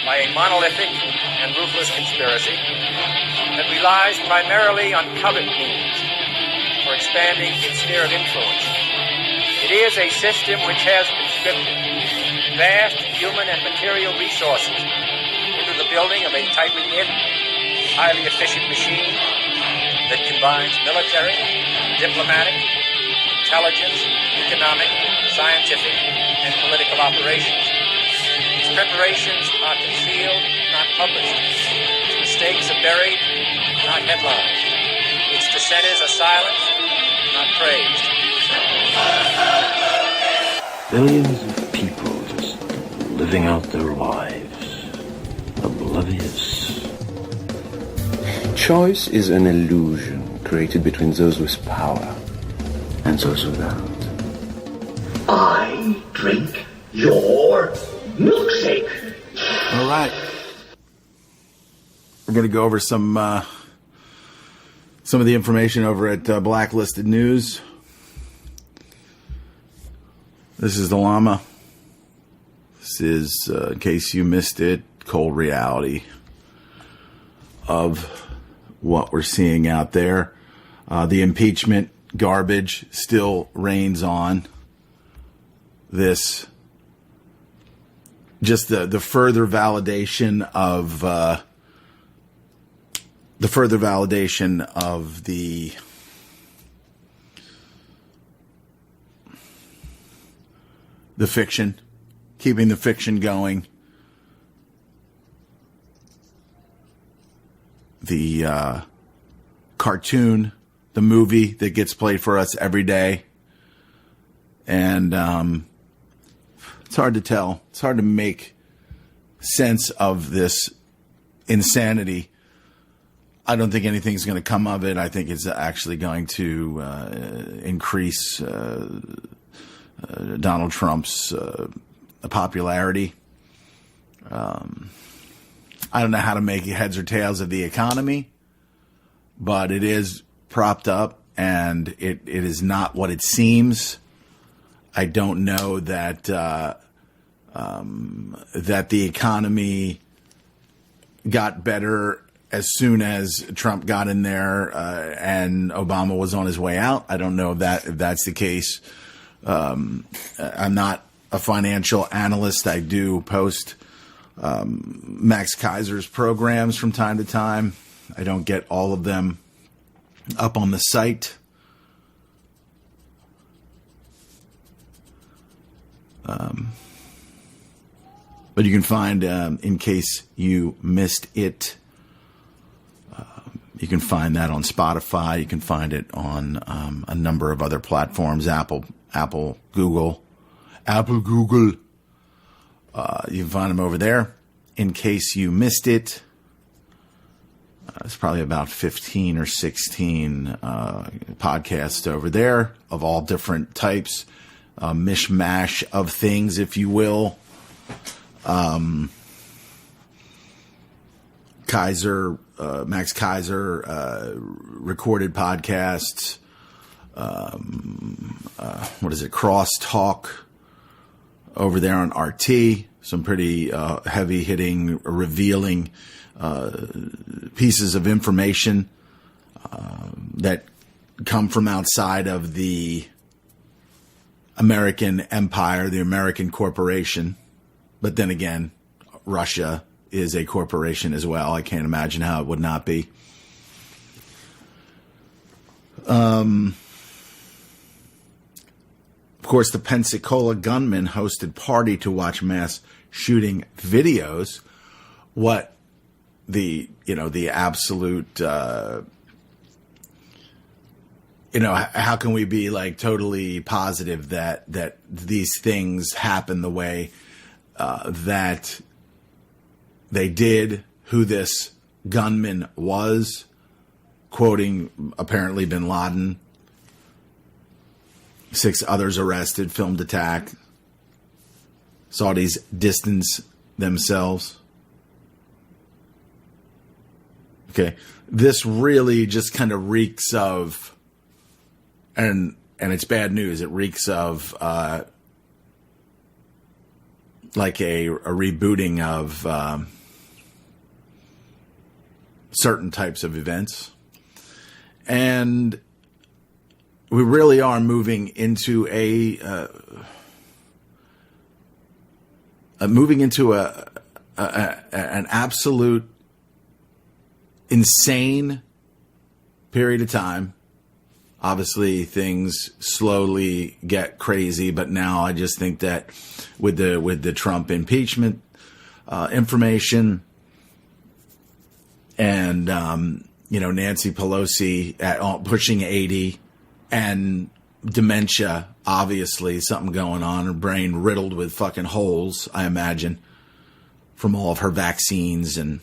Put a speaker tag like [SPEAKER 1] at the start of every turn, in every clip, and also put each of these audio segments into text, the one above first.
[SPEAKER 1] by a monolithic and ruthless conspiracy that relies primarily on covert means for expanding its sphere of influence. It is a system which has conscripted vast human and material resources into the building of a tightly knit, highly efficient machine that combines military, diplomatic, intelligence, economic, scientific, and political operations. Its preparations are concealed, not published. Its mistakes are buried, not headlined. Its dissenters are silenced, not praised.
[SPEAKER 2] Billions of people just living out their lives, oblivious. Choice is an illusion created between those with power and those without.
[SPEAKER 3] I drink your milkshake.
[SPEAKER 4] All right. We're going to go over some of the information over at Blacklisted News. This is the Lama. This is, in case you missed it, cold reality of what we're seeing out there. The impeachment garbage still reigns on. This, just the further validation of the fiction, keeping the fiction going. The cartoon, the movie that gets played for us every day. And it's hard to tell. It's hard to make sense of this insanity. I don't think anything's going to come of it. I think it's actually going to increase Donald Trump's popularity. I don't know how to make heads or tails of the economy, but it is propped up, and it is not what it seems. I don't know that that the economy got better as soon as Trump got in there and Obama was on his way out. I don't know if that's the case. I'm not a financial analyst. I do post Max Kaiser's programs from time to time. I don't get all of them up on the site. But you can find, in case you missed it, you can find that on Spotify. You can find it on a number of other platforms, Apple, Google. You can find them over there. In case you missed it, it's probably about 15 or 16 podcasts over there of all different types, mishmash of things, if you will. Max Kaiser, recorded podcasts. Crosstalk over there on RT. Some pretty heavy hitting, revealing pieces of information that come from outside of the American empire, the American corporation. But then again, Russia is a corporation as well. I can't imagine how it would not be. Of course, the Pensacola gunman hosted party to watch mass shooting videos. What the absolute, how can we be like totally positive that these things happen the way that they did, who this gunman was, quoting apparently bin Laden, 6 others arrested, filmed attack. Saudis distance themselves. Okay, this really just kind of reeks of, and it's bad news. It reeks of like a rebooting of certain types of events. And we really are moving into an absolute insane period of time. Obviously, things slowly get crazy, but now I just think that with the Trump impeachment information and Nancy Pelosi pushing 80 and dementia, obviously something going on, her brain riddled with fucking holes, I imagine, from all of her vaccines, and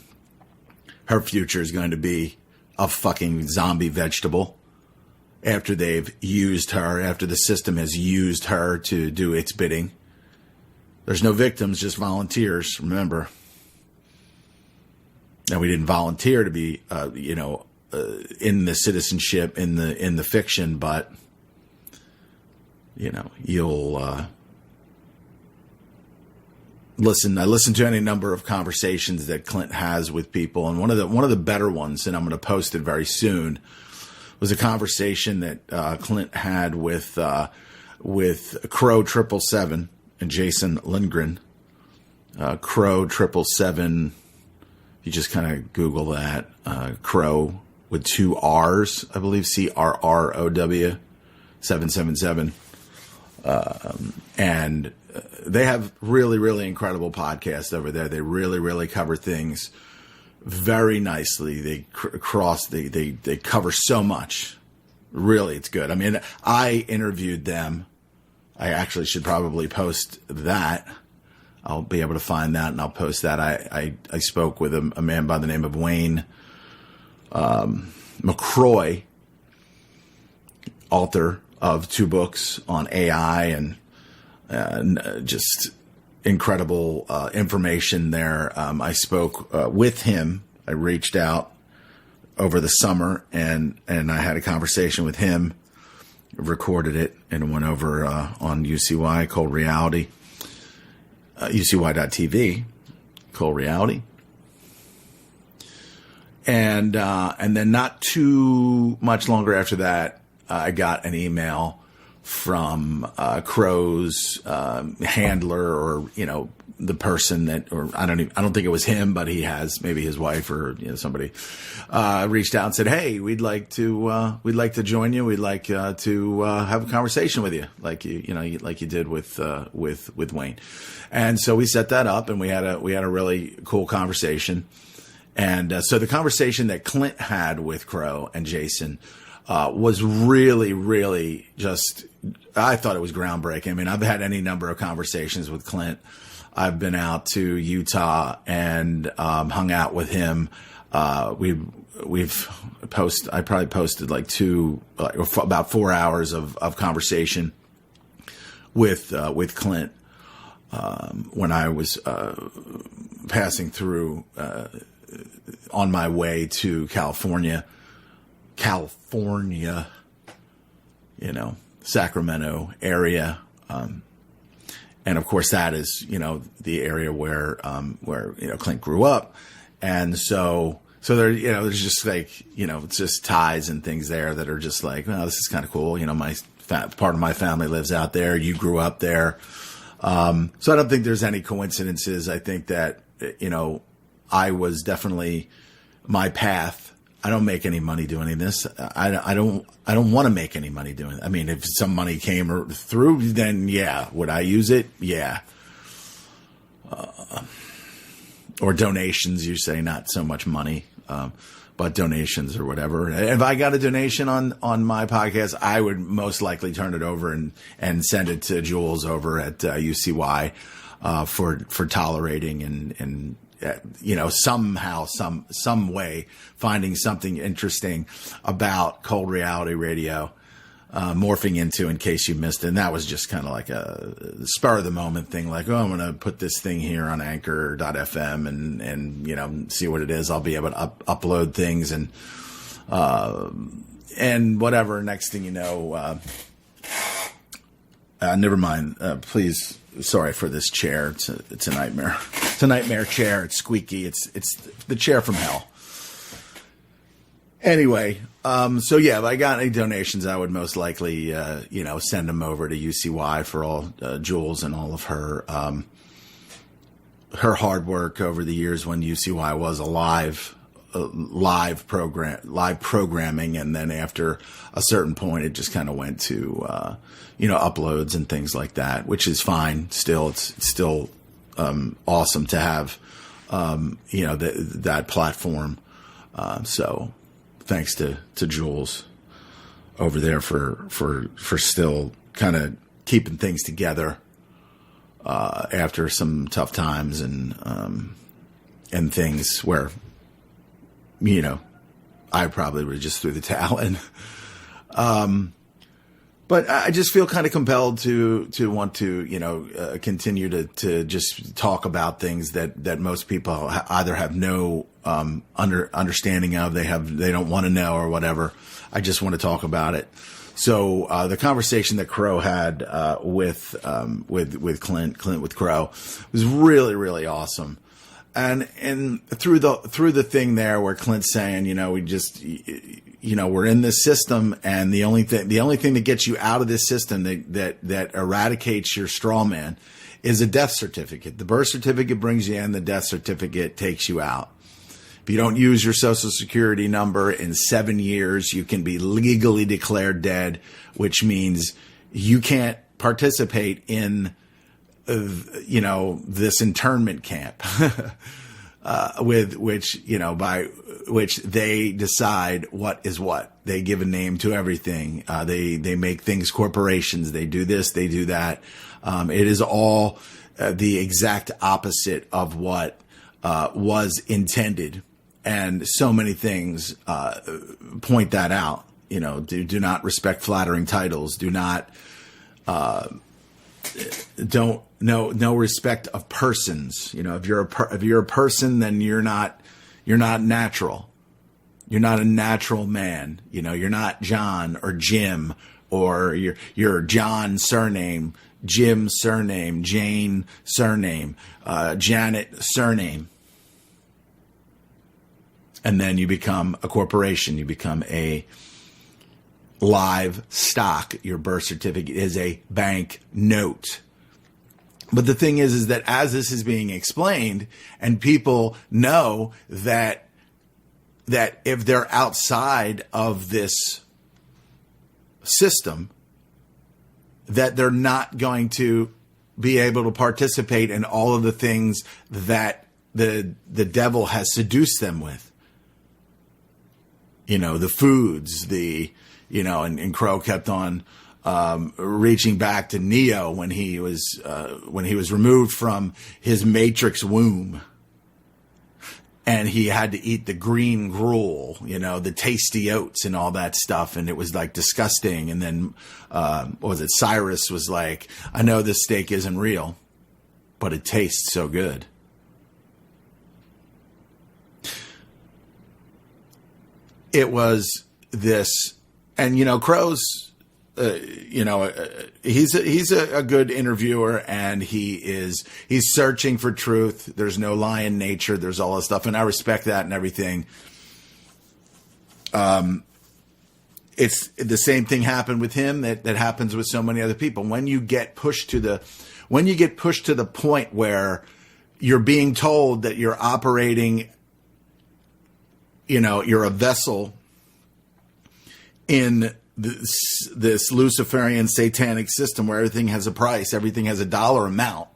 [SPEAKER 4] her future is going to be a fucking zombie vegetable after they've used her, after the system has used her to do its bidding. There's no victims, just volunteers, remember. And we didn't volunteer to be, in the citizenship, in the fiction, but, you'll listen. I listen to any number of conversations that Clint has with people, and one of the better ones, and I'm going to post it very soon, was a conversation that Clint had with Crow 777 and Jason Lindgren. Crow 777. You just kind of Google that. Crow with 2 R's, I believe, CRROW 777. And they have really, really incredible podcasts over there. They really, really cover things very nicely. They they cover so much. Really, it's good. I mean, I interviewed them. I actually should probably post that. I'll be able to find that and I'll post that. I spoke with a man by the name of Wayne McCroy, author of 2 books on AI and just incredible information there. I spoke with him. I reached out over the summer and I had a conversation with him, recorded it, and went over on UCY, Cold Reality, UCY.tv, Cold Reality. And then not too much longer after that, I got an email from Crow's handler, or the person that, or I don't think it was him, but he has, maybe his wife or somebody reached out and said, "Hey, we'd like to join you. We'd like to have a conversation with you, like you did with Wayne." And so we set that up, and we had a really cool conversation. And so the conversation that Clint had with Crow and Jason was really, really just, I thought it was groundbreaking. I mean, I've had any number of conversations with Clint. I've been out to Utah and hung out with him. I probably posted like about 4 hours of conversation with Clint when I was passing through on my way to California, Sacramento area. And of course that is, the area where Clint grew up. And so there, there's just like, it's just ties and things there that are just like, well, this is kind of cool. Part of my family lives out there. You grew up there. So I don't think there's any coincidences. I think that, I was definitely my path. I don't make any money doing this. I don't want to make any money doing it. I mean, if some money came through, then yeah. Would I use it? Yeah. Or donations, you say, not so much money, but donations or whatever. If I got a donation on my podcast, I would most likely turn it over and send it to Jules over at UCY for tolerating and somehow, some way finding something interesting about Cold Reality Radio, morphing into, in case you missed it. And that was just kind of like a spur of the moment thing. Like, I'm going to put this thing here on anchor.fm and see what it is. I'll be able to upload things and whatever. Next thing you know, never mind. Please. Sorry for this chair. It's a nightmare. It's a nightmare chair. It's squeaky. It's the chair from hell. Anyway, so yeah, if I got any donations, I would most likely, send them over to UCY for all Jules and all of her hard work over the years when UCY was a live programming, and then after a certain point, it just kind of went to uploads and things like that, which is fine. Still, it's still awesome to have that platform. So thanks to Jules over there for still kind of keeping things together after some tough times and things where I probably would have just threw the towel in. But I just feel kind of compelled to want to, continue to just talk about things that most people either have no understanding of, they don't want to know or whatever. I just want to talk about it. So the conversation that Crow had with Clint with Crow was really, really awesome. And through the thing there where Clint's saying, we just, we're in this system, and the only thing that gets you out of this system that eradicates your straw man is a death certificate. The birth certificate brings you in, the death certificate takes you out. If you don't use your social security number in 7 years, you can be legally declared dead, which means you can't participate in this internment camp, by which they decide what is what. They give a name to everything. They make things corporations. They do this, they do that. It is all the exact opposite of what was intended. And so many things point that out. Do not respect flattering titles. Do not no respect of persons. If you're a person, then you're not natural. You're not a natural man. You're not John or Jim, or you're John surname, Jim surname, Jane surname, Janet surname. And then you become a corporation. You become a live stock. Your birth certificate is a bank note. But the thing is that as this is being explained, and people know that if they're outside of this system, that they're not going to be able to participate in all of the things that the devil has seduced them with. The foods, and Crow kept on reaching back to Neo when he was removed from his matrix womb, and he had to eat the green gruel, the tasty oats and all that stuff, and it was like disgusting. And then what was it? Cyrus was like, "I know this steak isn't real, but it tastes so good." It was this, and Crow's, he's a good interviewer, and he's searching for truth. There's no lie in nature. There's all this stuff, and I respect that and everything. It's the same thing happened with him that happens with so many other people. When you get pushed to the point where you're being told that you're operating, you're a vessel in this Luciferian satanic system where everything has a price, everything has a dollar amount.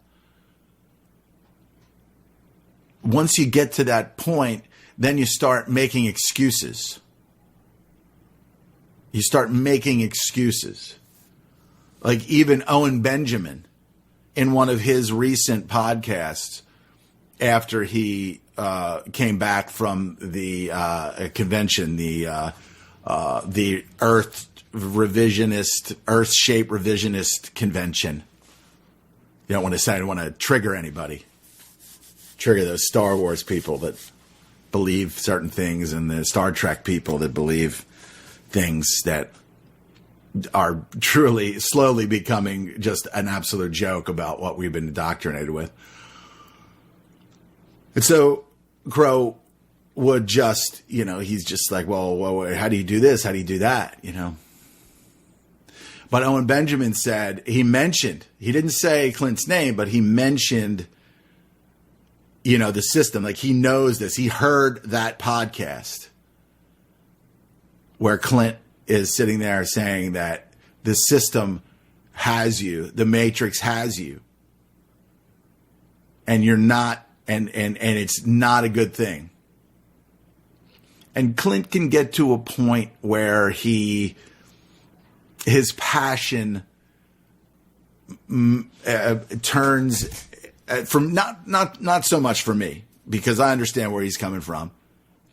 [SPEAKER 4] Once you get to that point, then you start making excuses. Like even Owen Benjamin, in one of his recent podcasts, after he came back from the convention, the Earth-shaped revisionist convention. You don't want to say, I don't want to trigger anybody. Trigger those Star Wars people that believe certain things, and the Star Trek people that believe things that are truly, slowly becoming just an absolute joke about what we've been indoctrinated with. And so Crow would just, he's just like, well, how do you do this? How do you do that? But Owen Benjamin said, he didn't say Clint's name, but he mentioned, the system. Like, he knows this. He heard that podcast where Clint is sitting there saying that the system has you, the Matrix has you, and you're not, and it's not a good thing. And Clint can get to a point where his passion turns from not so much for me, because I understand where he's coming from.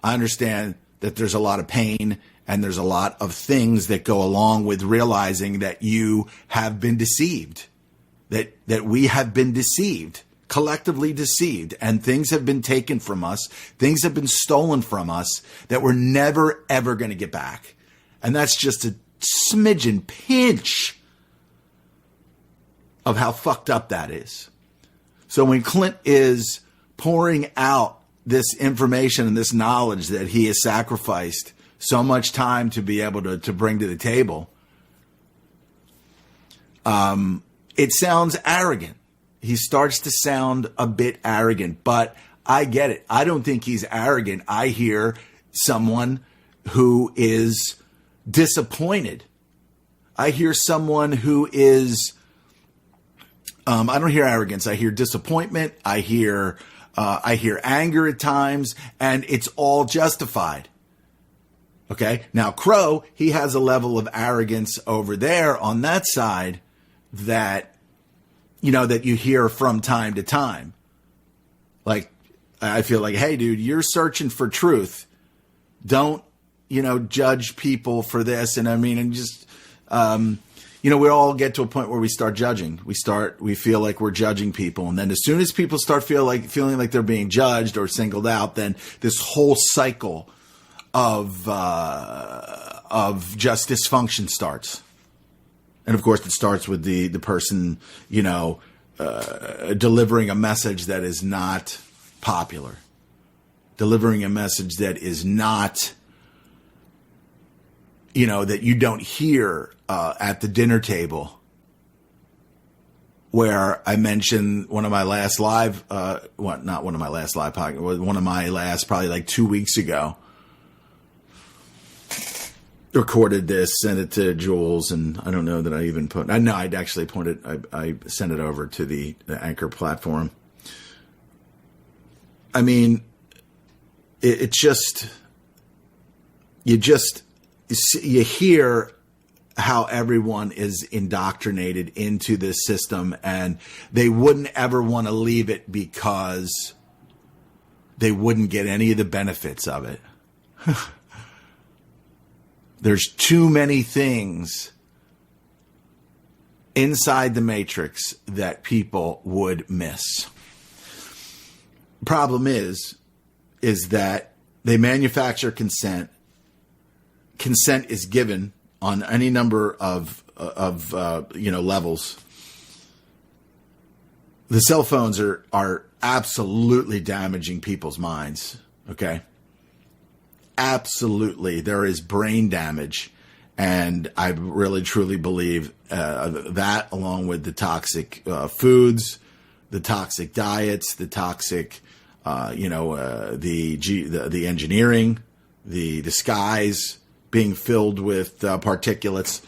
[SPEAKER 4] I understand that there's a lot of pain and there's a lot of things that go along with realizing that you have been deceived, that we have been deceived, collectively deceived, and things have been taken from us. Things have been stolen from us that we're never, ever going to get back. And that's just a smidgen pinch of how fucked up that is. So when Clint is pouring out this information and this knowledge that he has sacrificed so much time to be able to bring to the table, it sounds arrogant. He starts to sound a bit arrogant, but I get it. I don't think he's arrogant. I hear someone who is disappointed. I hear someone who is, I don't hear arrogance. I hear disappointment. I hear anger at times, and it's all justified. Okay. Now, Crow, he has a level of arrogance over there on that side that, that you hear from time to time. Like, I feel like, hey, dude, you're searching for truth. Don't, judge people for this. And just, we all get to a point where we start judging. We feel like we're judging people. And then as soon as people start feeling like they're being judged or singled out, then this whole cycle of just dysfunction starts. And of course, it starts with the person, delivering a message that is not popular, delivering a message that is not, that you don't hear at the dinner table. Where I mentioned one of my last live, not one of my last live podcasts, one of my last, probably like 2 weeks ago. Recorded this, sent it to Jules, and I don't know that I even I'd actually I sent it over to the Anchor platform. You hear how everyone is indoctrinated into this system, and they wouldn't ever want to leave it because they wouldn't get any of the benefits of it. There's too many things inside the Matrix that people would miss. Problem is that they manufacture consent. Consent is given on any number of levels. The cell phones are absolutely damaging people's minds. Okay. Absolutely. There is brain damage. And I really, truly believe that, along with the toxic foods, the toxic diets, the toxic, the engineering, the skies being filled with particulates.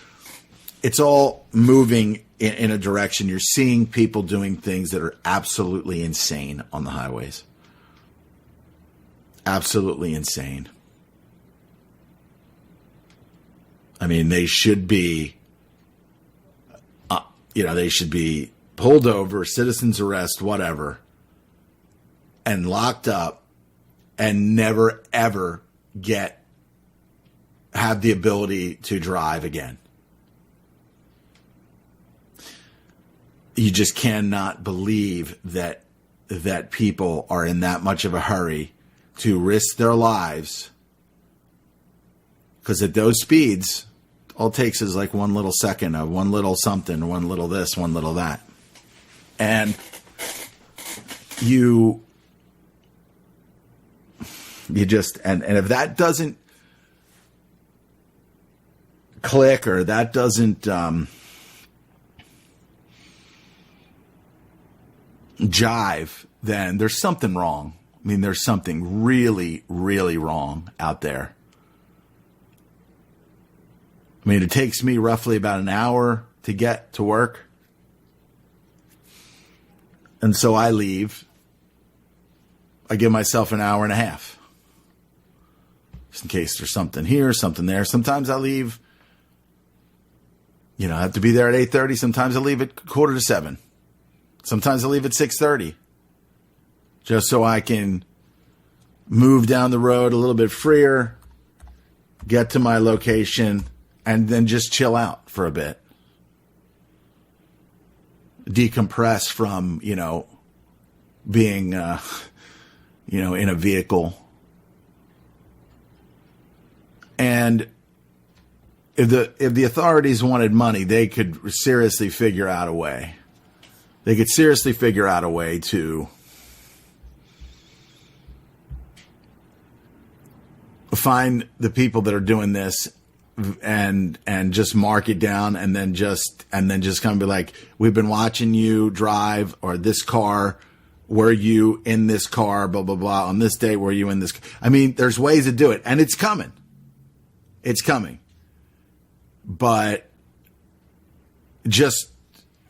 [SPEAKER 4] It's all moving in a direction. You're seeing people doing things that are absolutely insane on the highways. Absolutely insane. They should be, they should be pulled over, citizen's arrest, whatever, and locked up and never, ever have the ability to drive again. You just cannot believe that people are in that much of a hurry to risk their lives. Because at those speeds, all it takes is like one little second of one little something, one little this, one little that. And You just, and if that doesn't click or that doesn't jive, then there's something wrong. I mean, there's something really, really wrong out there. I mean, it takes me roughly about an hour to get to work. And so I leave. I give myself an hour and a half. Just in case there's something here, something there. Sometimes I leave, I have to be there at 8:30. Sometimes I leave at 6:45. Sometimes I leave at 6:30. Just so I can move down the road a little bit freer, get to my location, and then just chill out for a bit. Decompress from, being, in a vehicle. And if the authorities wanted money, they could seriously figure out a way. They could seriously figure out a way to find the people that are doing this and just mark it down and then just kind of be like, we've been watching you drive, or this car, were you in this car, blah, blah, blah. On this day, were you in this? I mean, there's ways to do it, and it's coming. It's coming. But just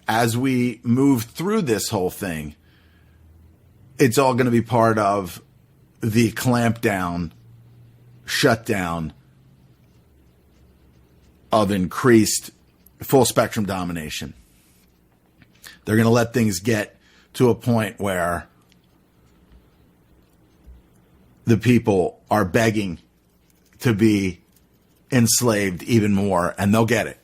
[SPEAKER 4] as we move through this whole thing, it's all going to be part of the clampdown, shutdown of increased full spectrum domination. They're going to let things get to a point where the people are begging to be enslaved even more, and they'll get it.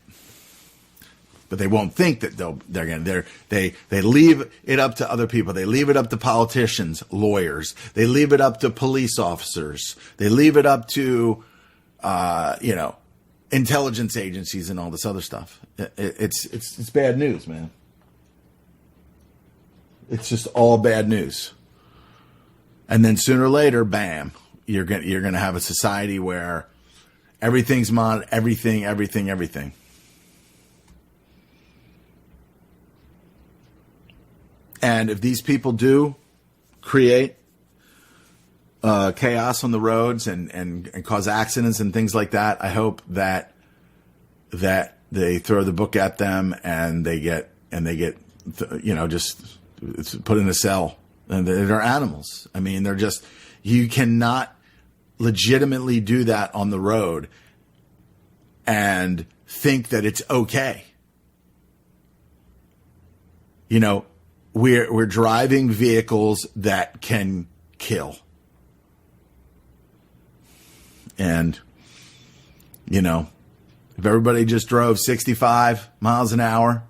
[SPEAKER 4] But they won't think that they're going to. They leave it up to other people. They leave it up to politicians, lawyers. They leave it up to police officers. They leave it up to, intelligence agencies and all this other stuff. It's bad news, man. It's just all bad news. And then sooner or later, bam, you're going to have a society where everything's everything. And if these people do create chaos on the roads and cause accidents and things like that, I hope that they throw the book at them and they get just put in a cell. And they're animals. I mean, you cannot legitimately do that on the road and think that it's okay. We're driving vehicles that can kill. And, if everybody just drove 65 miles an hour,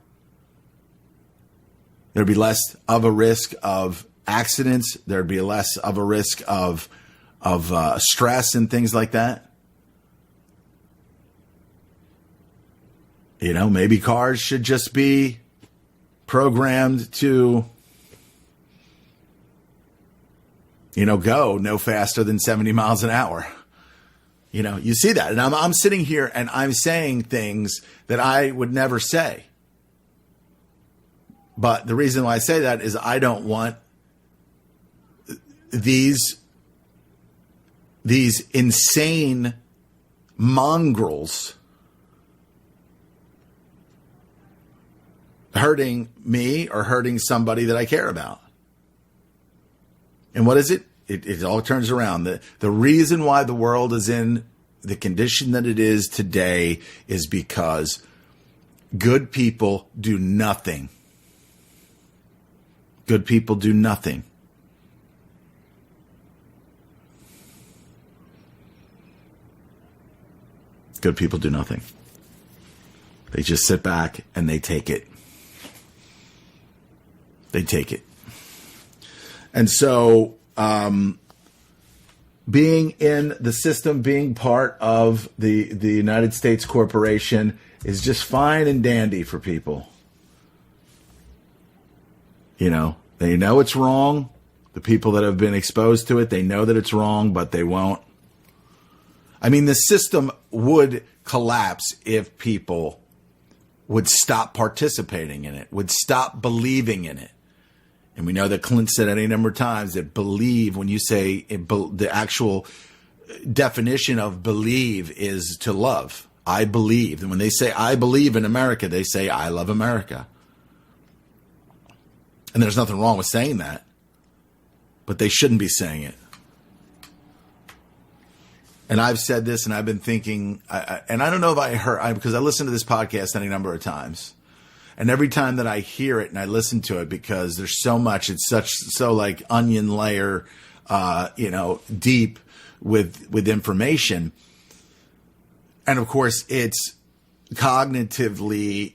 [SPEAKER 4] there'd be less of a risk of accidents. There'd be less of a risk of stress and things like that. Maybe cars should just be programmed to, go no faster than 70 miles an hour. You see that. And I'm sitting here and I'm saying things that I would never say. But the reason why I say that is I don't want these insane mongrels hurting me or hurting somebody that I care about. And what is it? It all turns around. The reason why the world is in the condition that it is today is because good people do nothing. Good people do nothing. Good people do nothing. They just sit back and they take it. They take it. And so, being in the system, being part of the United States corporation is just fine and dandy for people. They know it's wrong. The people that have been exposed to it, they know that it's wrong, but they won't. I mean, the system would collapse if people would stop participating in it, would stop believing in it. And we know that Clint said any number of times that believe, when you say the actual definition of believe is to love. I believe. And when they say I believe in America, they say I love America. And there's nothing wrong with saying that. But they shouldn't be saying it. And I've said this, and I've been thinking, and I don't know if I heard, because I listened to this podcast any number of times. And every time that I hear it and I listen to it, because there's so much, it's so like onion layer, deep with information. And of course, it's cognitively,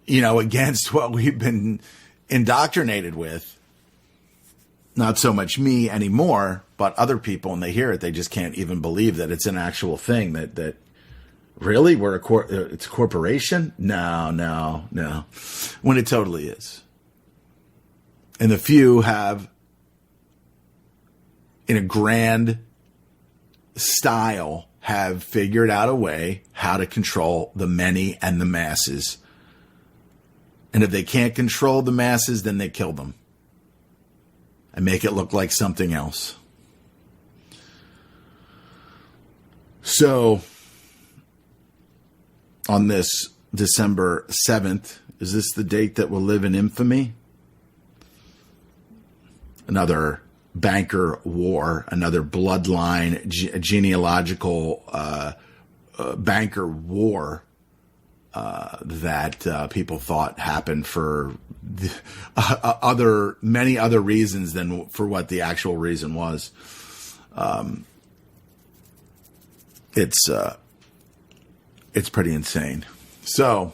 [SPEAKER 4] against what we've been indoctrinated with. Not so much me anymore, but other people, and they hear it, they just can't even believe that it's an actual thing. That really, it's a corporation? No. When it totally is. And the few have, in a grand style, have figured out a way how to control the many and the masses. And if they can't control the masses, then they kill them and make it look like something else. So, on this December 7th, is this the date that will live in infamy? Another banker war, another bloodline, genealogical banker war that people thought happened for many other reasons than for what the actual reason was. It's pretty insane. So,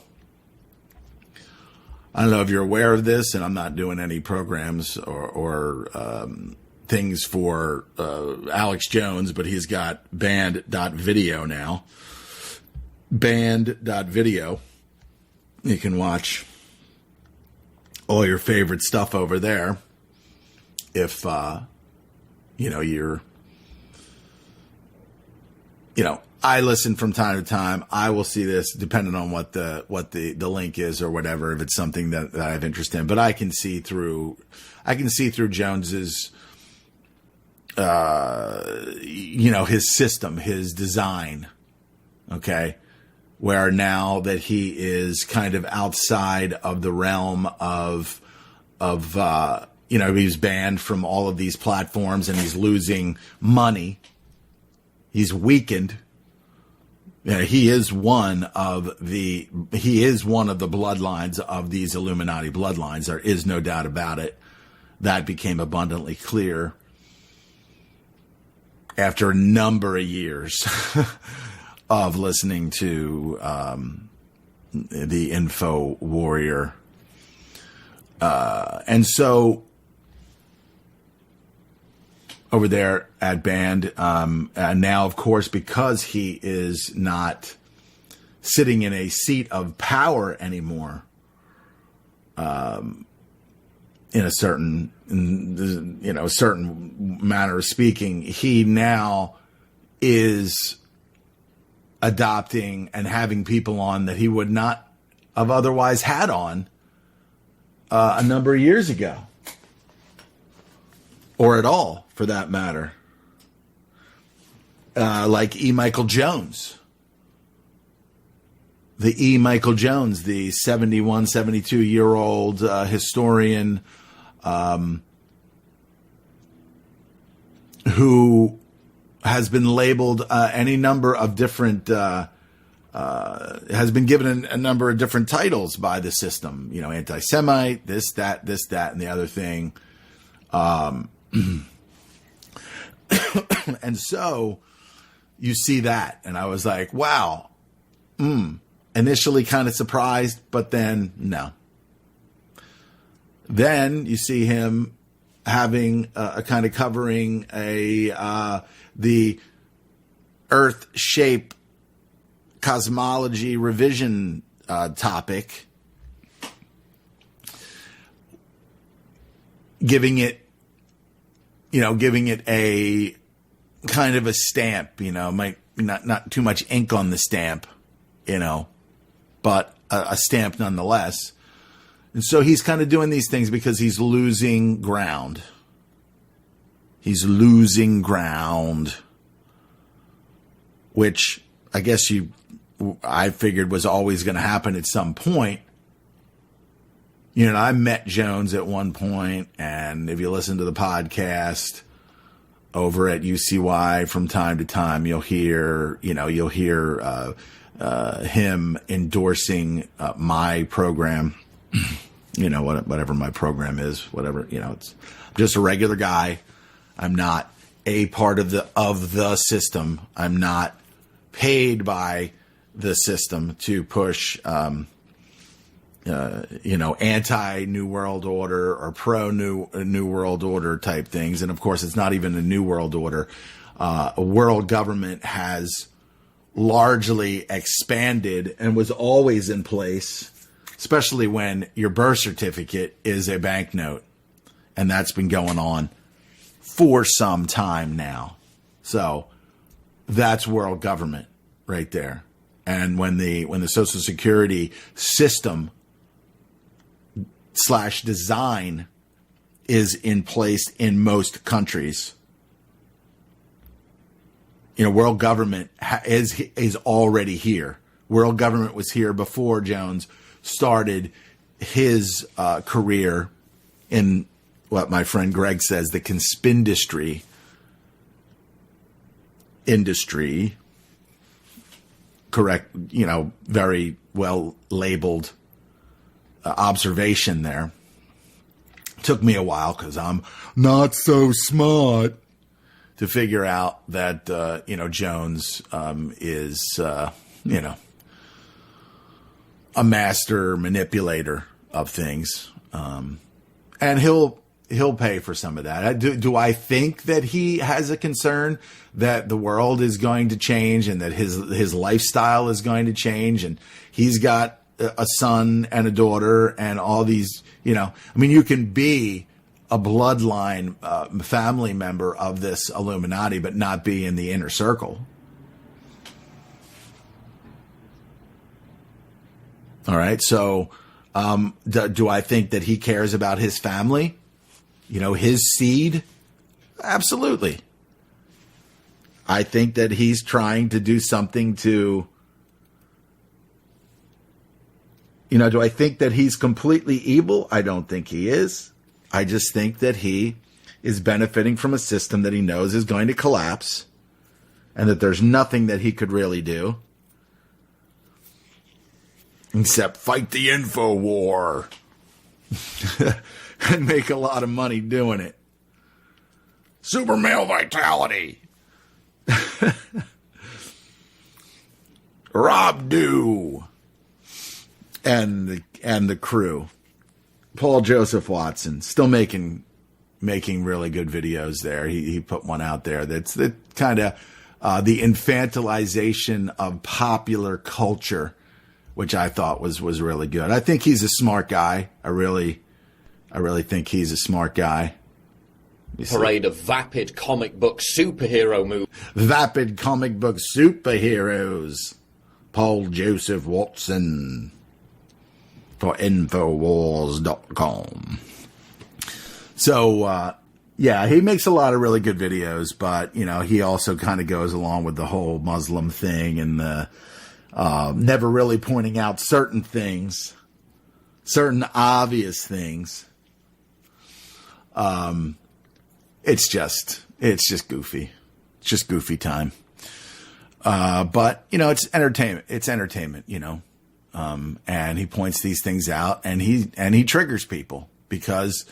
[SPEAKER 4] I don't know if you're aware of this, and I'm not doing any programs or things for Alex Jones, but he's got band.video now. Band.video. You can watch all your favorite stuff over there. If, I listen from time to time. I will see this depending on what the link is or whatever, if it's something that I have interest in. But I can see through Jones's, his system, his design. Okay. Where now that he is kind of outside of the realm of he's banned from all of these platforms and he's losing money. He's weakened. He is one of the bloodlines of these Illuminati bloodlines. There is no doubt about it. That became abundantly clear after a number of years of listening to the Info Warrior. And so over there at Band, and now, of course, because he is not sitting in a seat of power anymore, in a certain manner of speaking, he now is adopting and having people on that he would not have otherwise had on a number of years ago, or at all, for that matter. Like E. Michael Jones. The E. Michael Jones, the 71, 72-year-old historian who has been labeled any number of different, has been given a number of different titles by the system. Anti-Semite, this, that, and the other thing. And so you see that, and I was like, wow, initially kind of surprised, but then no. Then you see him having a kind of covering the Earth shape cosmology revision topic, giving it giving it a kind of a stamp, might not too much ink on the stamp, but a stamp nonetheless. And so he's kind of doing these things because he's losing ground. He's losing ground, which I guess I figured was always going to happen at some point. I met Jones at one point, and if you listen to the podcast over at UCY from time to time, you'll hear him endorsing my program. Whatever my program is, whatever, it's just a regular guy. I'm not a part of the system. I'm not paid by the system to push, anti New World Order or pro New World Order type things. And of course, it's not even a New World Order. A world government has largely expanded and was always in place, especially when your birth certificate is a banknote. And that's been going on for some time now. So that's world government right there. And when the Social Security system / design is in place in most countries, world government is already here. World government was here before Jones started his career in what my friend Greg says, the conspindustry industry. Correct, very well labeled observation there. Took me a while because I'm not so smart to figure out that, Jones is, a master manipulator of things. And he'll pay for some of that. Do I think that he has a concern that the world is going to change and that his lifestyle is going to change, and he's got a son and a daughter and all these, you can be a bloodline family member of this Illuminati, but not be in the inner circle. All right. So, do I think that he cares about his family? His seed? Absolutely. I think that he's trying to do something to, do I think that he's completely evil? I don't think he is. I just think that he is benefiting from a system that he knows is going to collapse and that there's nothing that he could really do except fight the info war and make a lot of money doing it. Super male vitality. Rob Dew and the crew. Paul Joseph Watson still making really good videos there. He put one out there that's the kind of the infantilization of popular culture, which I thought was really good. I think he's a smart guy. I really think he's a smart guy.
[SPEAKER 5] Parade of vapid comic book superhero movies.
[SPEAKER 4] Vapid comic book superheroes. Paul Joseph Watson for Infowars.com. So, he makes a lot of really good videos, but, he also kind of goes along with the whole Muslim thing and the never really pointing out certain things, certain obvious things. It's just goofy. It's just goofy time. But, it's entertainment. It's entertainment, and he points these things out and he triggers people because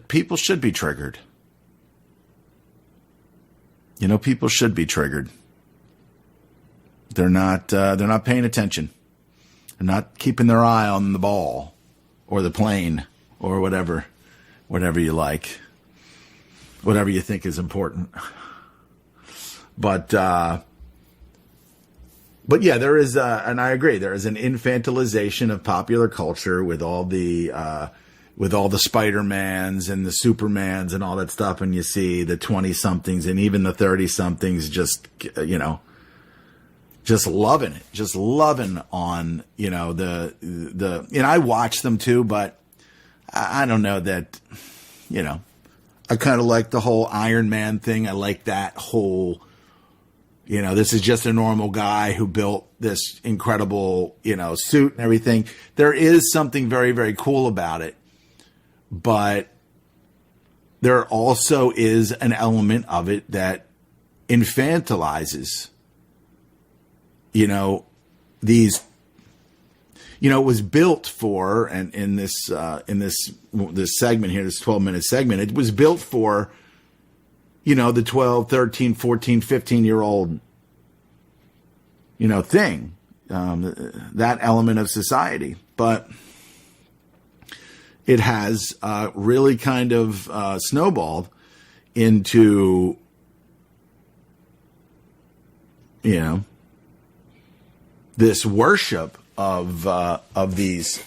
[SPEAKER 4] people should be triggered. People should be triggered. They're not paying attention. They're not keeping their eye on the ball or the plane or whatever you like, whatever you think is important. But yeah, there is, and I agree, there is an infantilization of popular culture with all the with all the Spider-Mans and the Supermans and all that stuff, and you see the 20-somethings and even the 30-somethings just, just loving it, just loving on, I watch them too, but I don't know that, I kind of like the whole Iron Man thing. I like that whole, this is just a normal guy who built this incredible, suit and everything. There is something very, very cool about it. But there also is an element of it that infantilizes, these, it was built for, and in this segment here, this 12-minute segment, it was built for, the 12, 13, 14, 15-year-old, thing, that element of society. But it has really kind of snowballed into, this worship of these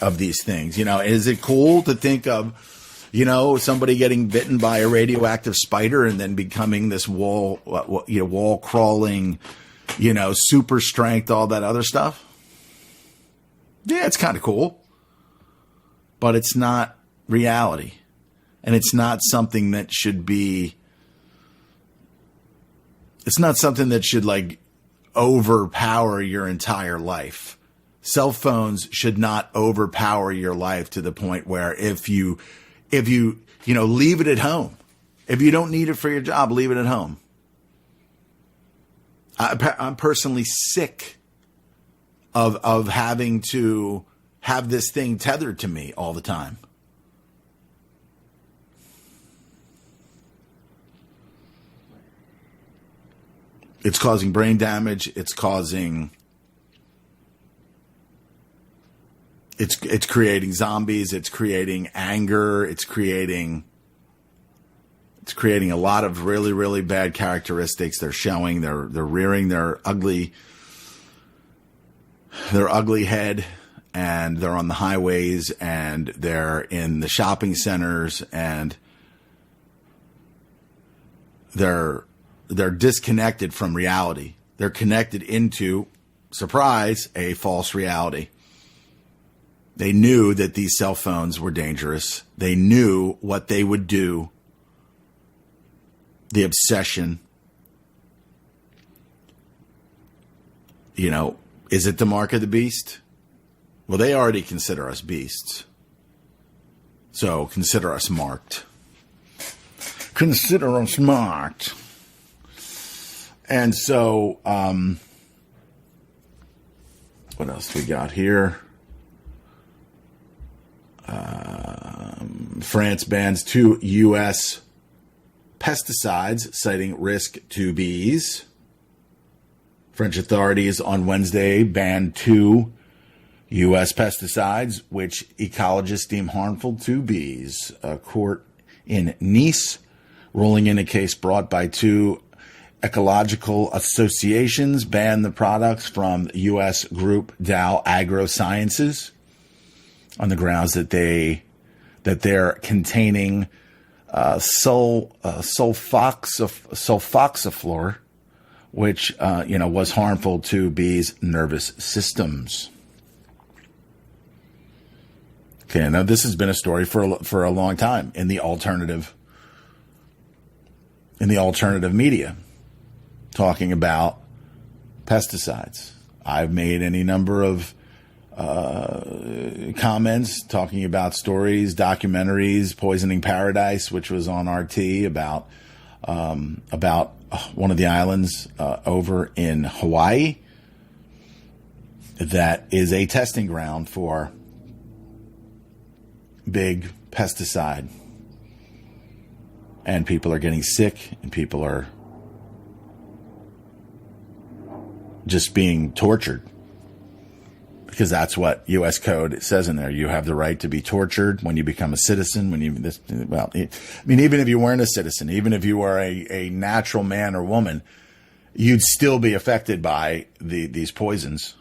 [SPEAKER 4] things. Is it cool to think of, somebody getting bitten by a radioactive spider and then becoming this wall crawling, super strength, all that other stuff? Yeah, it's kind of cool. But it's not reality. And it's not something that should be, it's not something that should overpower your entire life. Cell phones should not overpower your life to the point where if you leave it at home, if you don't need it for your job, leave it at home. I'm personally sick of having to have this thing tethered to me all the time. It's causing brain damage. It's creating zombies. It's creating anger. It's creating a lot of really, really bad characteristics. They're showing, they're rearing their ugly head, and they're on the highways, and they're in the shopping centers, and they're disconnected from reality. They're connected into, surprise, a false reality. They knew that these cell phones were dangerous. They knew what they would do. The obsession. Is it the mark of the beast? Well, they already consider us beasts. So consider us marked. Consider us marked. And so, what else we got here? France bans 2 U.S. pesticides, citing risk to bees. French authorities on Wednesday banned 2 U.S. pesticides, which ecologists deem harmful to bees. A court in Nice ruling in a case brought by 2 ecological associations banned the products from U.S. group Dow AgroSciences on the grounds that they're containing sulfoxaflor, which was harmful to bees' nervous systems. Okay, now this has been a story for a long time in the alternative media, talking about pesticides. I've made any number of comments talking about stories, documentaries, Poisoning Paradise, which was on RT, about one of the islands over in Hawaii that is a testing ground for big pesticide. And people are getting sick, and people are just being tortured. Because that's what U.S. Code says in there. You have the right to be tortured when you become a citizen. Even if you weren't a citizen, even if you were a natural man or woman, you'd still be affected by these poisons.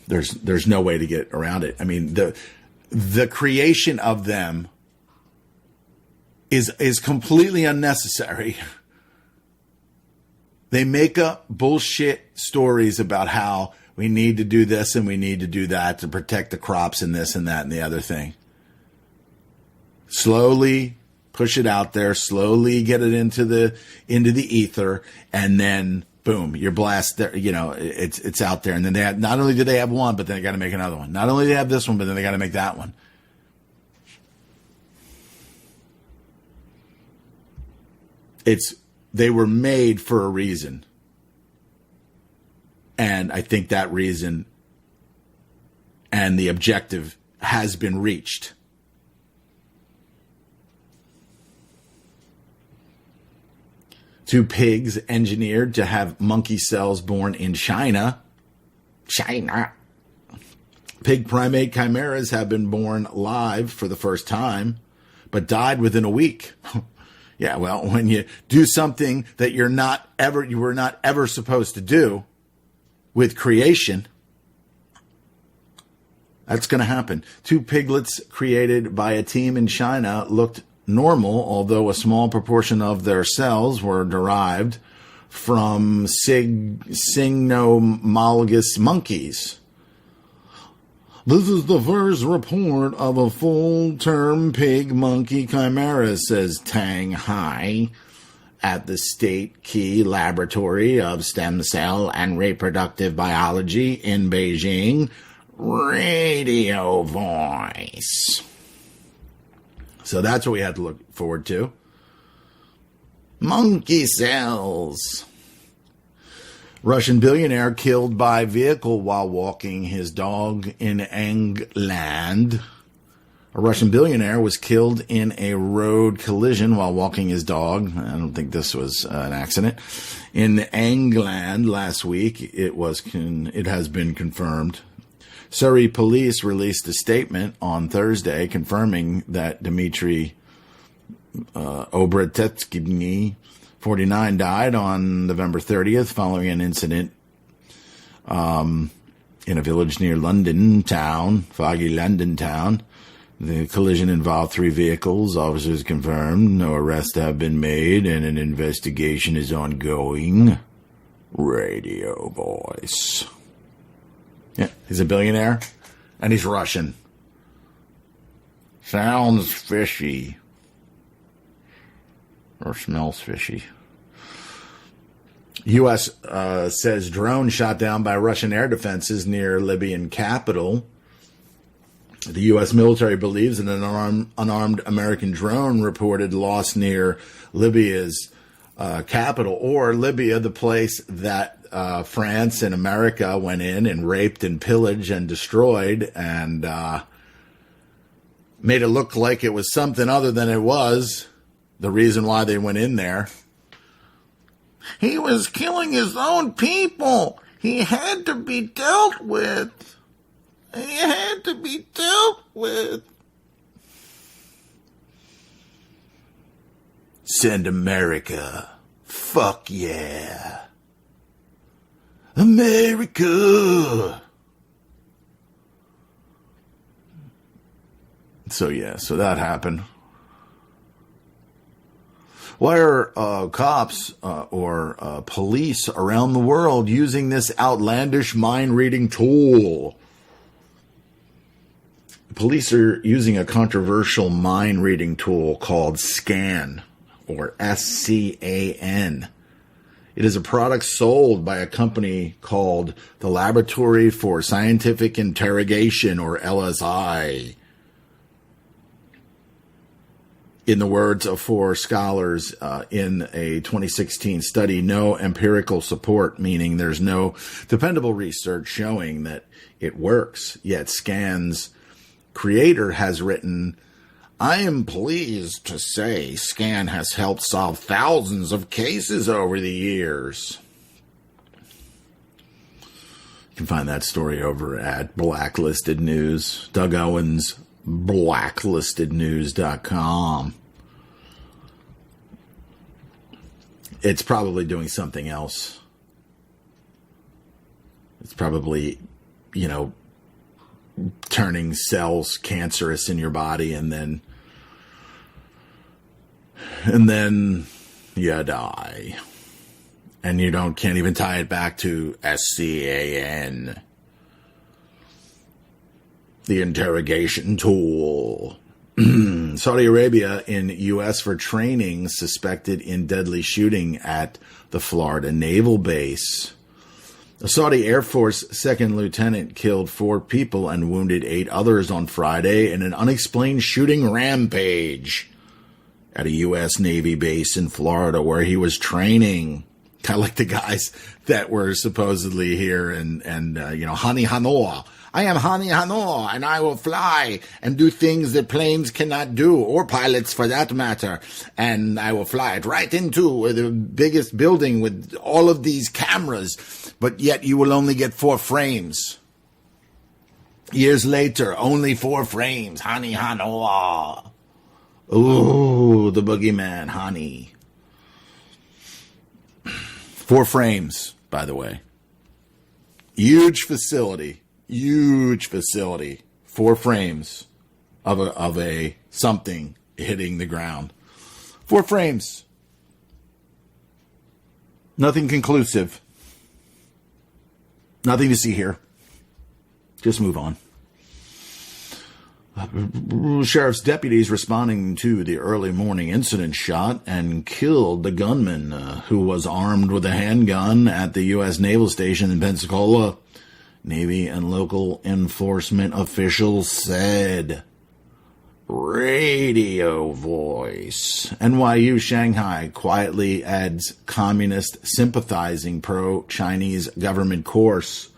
[SPEAKER 4] There's no way to get around it. I mean, the creation of them is completely unnecessary. They make up bullshit stories about how we need to do this and we need to do that to protect the crops and this and that and the other thing. Slowly push it out there, slowly get it into the ether, and then boom, you're blasted. You know, it's out there. And then they have, not only do they have one, but then they got to make another one. Not only do they have this one, but then they got to make that one. They were made for a reason. And I think that reason and the objective has been reached. Two pigs engineered to have monkey cells born in China. China. Pig primate chimeras have been born live for the first time, but died within a week. Yeah, well, when you do something that you were not ever supposed to do with creation, that's going to happen. Two piglets created by a team in China looked normal, although a small proportion of their cells were derived from cynomolgus monkeys. This is the first report of a full-term pig-monkey chimera, says Tang Hai at the State Key Laboratory of Stem Cell and Reproductive Biology in Beijing. Radio voice. So that's what we had to look forward to. Monkey cells. Russian billionaire killed by vehicle while walking his dog in England. A Russian billionaire was killed in a road collision while walking his dog. I don't think this was an accident. In England last week, it has been confirmed. Surrey police released a statement on Thursday confirming that Dmitry Obratetsky, 49, died on November 30th following an incident in a village near London town, foggy London town. The collision involved 3 vehicles. Officers confirmed no arrests have been made and an investigation is ongoing. Radio voice. Yeah, he's a billionaire and he's Russian. Sounds fishy. Or smells fishy. U.S. Says drone shot down by Russian air defenses near Libyan capital. The U.S. military believes that an unarmed American drone reported lost near Libya's capital, or Libya, the place that France and America went in and raped and pillaged and destroyed and made it look like it was something other than it was. The reason why they went in there. He was killing his own people. He had to be dealt with. He had to be dealt with. Send America. Fuck yeah. America. So that happened. Why are cops or police around the world using this outlandish mind-reading tool? Police are using a controversial mind-reading tool called SCAN, or SCAN. It is a product sold by a company called the Laboratory for Scientific Interrogation, or LSI. In the words of 4 scholars in a 2016 study, no empirical support, meaning there's no dependable research showing that it works. Yet SCAN's creator has written, I am pleased to say SCAN has helped solve thousands of cases over the years. You can find that story over at Blacklisted News, Doug Owens, blacklistednews.com. It's probably doing something else. It's probably, turning cells cancerous in your body, and then you die. And you can't even tie it back to SCAN, the interrogation tool. Saudi Arabia in U.S. for training suspected in deadly shooting at the Florida Naval Base. A Saudi Air Force second lieutenant killed 4 people and wounded 8 others on Friday in an unexplained shooting rampage at a U.S. Navy base in Florida where he was training. Kind of like the guys that were supposedly here and Hani Hanoa. I am Hani Hanoa, and I will fly and do things that planes cannot do, or pilots for that matter. And I will fly it right into the biggest building with all of these cameras, but yet you will only get 4 frames. Years later, only 4 frames. Hani Hanoa. Ooh, the boogeyman, Hani. 4 frames, by the way. Huge facility. 4 frames of a something hitting the ground. 4 frames. Nothing conclusive. Nothing to see here. Just move on. Sheriff's deputies responding to the early morning incident shot and killed the gunman who was armed with a handgun at the U.S. Naval Station in Pensacola. Navy and local enforcement officials said. Radio voice. NYU Shanghai quietly adds communist sympathizing pro-Chinese government course.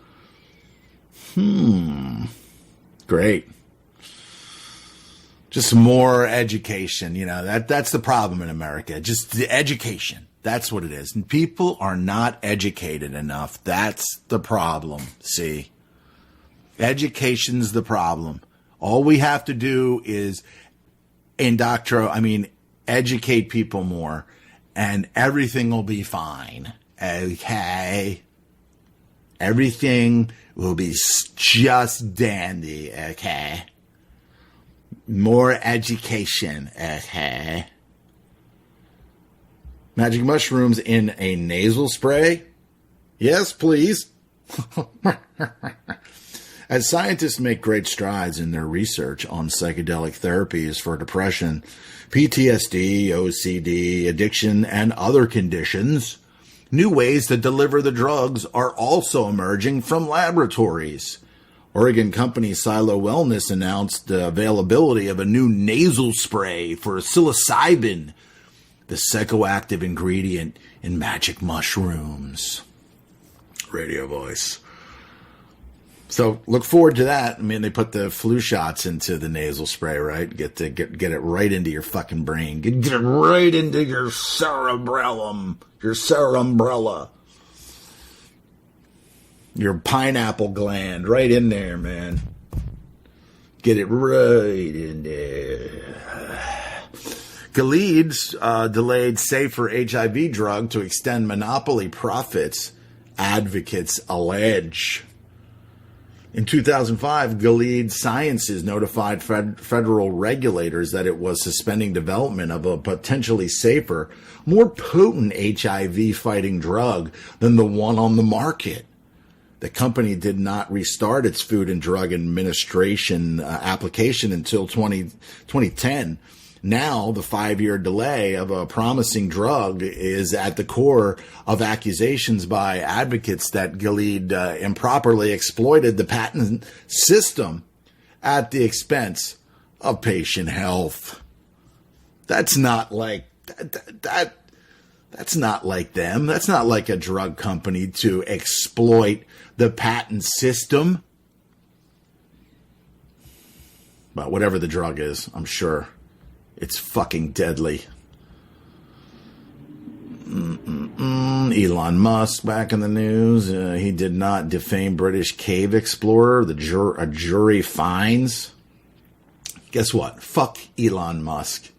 [SPEAKER 4] Great. Just more education, that's the problem in America. Just the education. That's what it is. And people are not educated enough. That's the problem. See? Education's the problem. All we have to do is educate people more, and everything will be fine. Okay? Everything will be just dandy. Okay? More education. Okay? Magic mushrooms in a nasal spray? Yes, please. As scientists make great strides in their research on psychedelic therapies for depression, PTSD, OCD, addiction, and other conditions, new ways to deliver the drugs are also emerging from laboratories. Oregon company Silo Wellness announced the availability of a new nasal spray for psilocybin, the psychoactive ingredient in magic mushrooms. Radio voice. So look forward to that. They put the flu shots into the nasal spray, right? Get it right into your fucking brain. Get it right into your cerebellum, your cerebella, your pineapple gland, right in there, man. Get it right in there. Gilead's delayed safer HIV drug to extend monopoly profits, advocates allege. In 2005, Gilead Sciences notified federal regulators that it was suspending development of a potentially safer, more potent HIV-fighting drug than the one on the market. The company did not restart its Food and Drug Administration application until 2010. Now, the 5-year delay of a promising drug is at the core of accusations by advocates that Gilead improperly exploited the patent system at the expense of patient health. That's not like that. That's not like them. That's not like a drug company to exploit the patent system. But whatever the drug is, I'm sure it's fucking deadly. Elon Musk back in the news. He did not defame British cave explorer. A jury finds. Guess what? Fuck Elon Musk.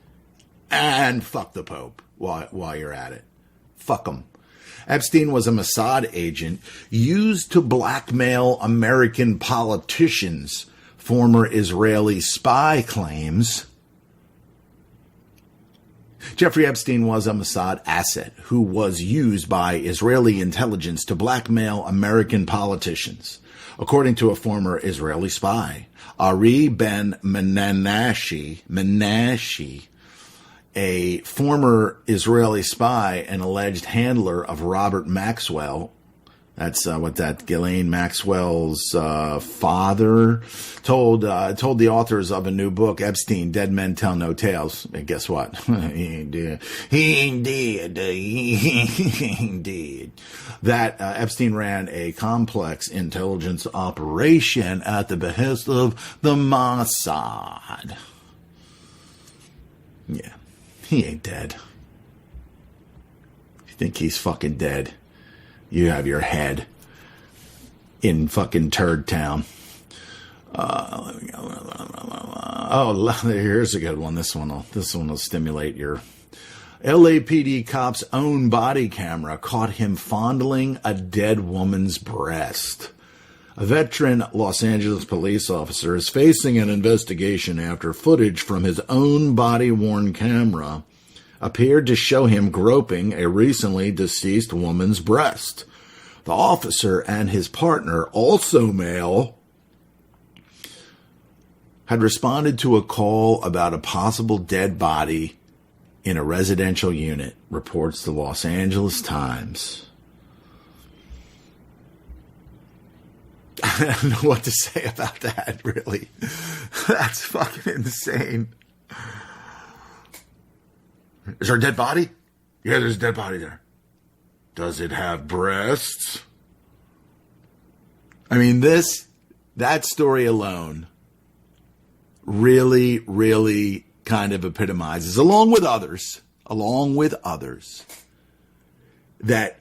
[SPEAKER 4] And fuck the Pope while you're at it. Fuck him. Epstein was a Mossad agent used to blackmail American politicians, former Israeli spy claims Jeffrey Epstein was a Mossad asset who was used by Israeli intelligence to blackmail American politicians. According to a former Israeli spy, Ari Ben Menashe, a former Israeli spy and alleged handler of Robert Maxwell, that's Ghislaine Maxwell's father, told the authors of a new book, Epstein, Dead Men Tell No Tales. And guess what? He ain't dead. That Epstein ran a complex intelligence operation at the behest of the Mossad. Yeah, he ain't dead. You think he's fucking dead? You have your head in fucking Turd Town. Here's a good one. This one will stimulate your... LAPD cop's own body camera caught him fondling a dead woman's breast. A veteran Los Angeles police officer is facing an investigation after footage from his own body-worn camera appeared to show him groping a recently deceased woman's breast. The officer and his partner, also male, had responded to a call about a possible dead body in a residential unit, reports the Los Angeles Times. I don't know what to say about that, really. That's fucking insane. Is there a dead body? Yeah, there's a dead body there. Does it have breasts? I mean, that story alone really, really kind of epitomizes, along with others, that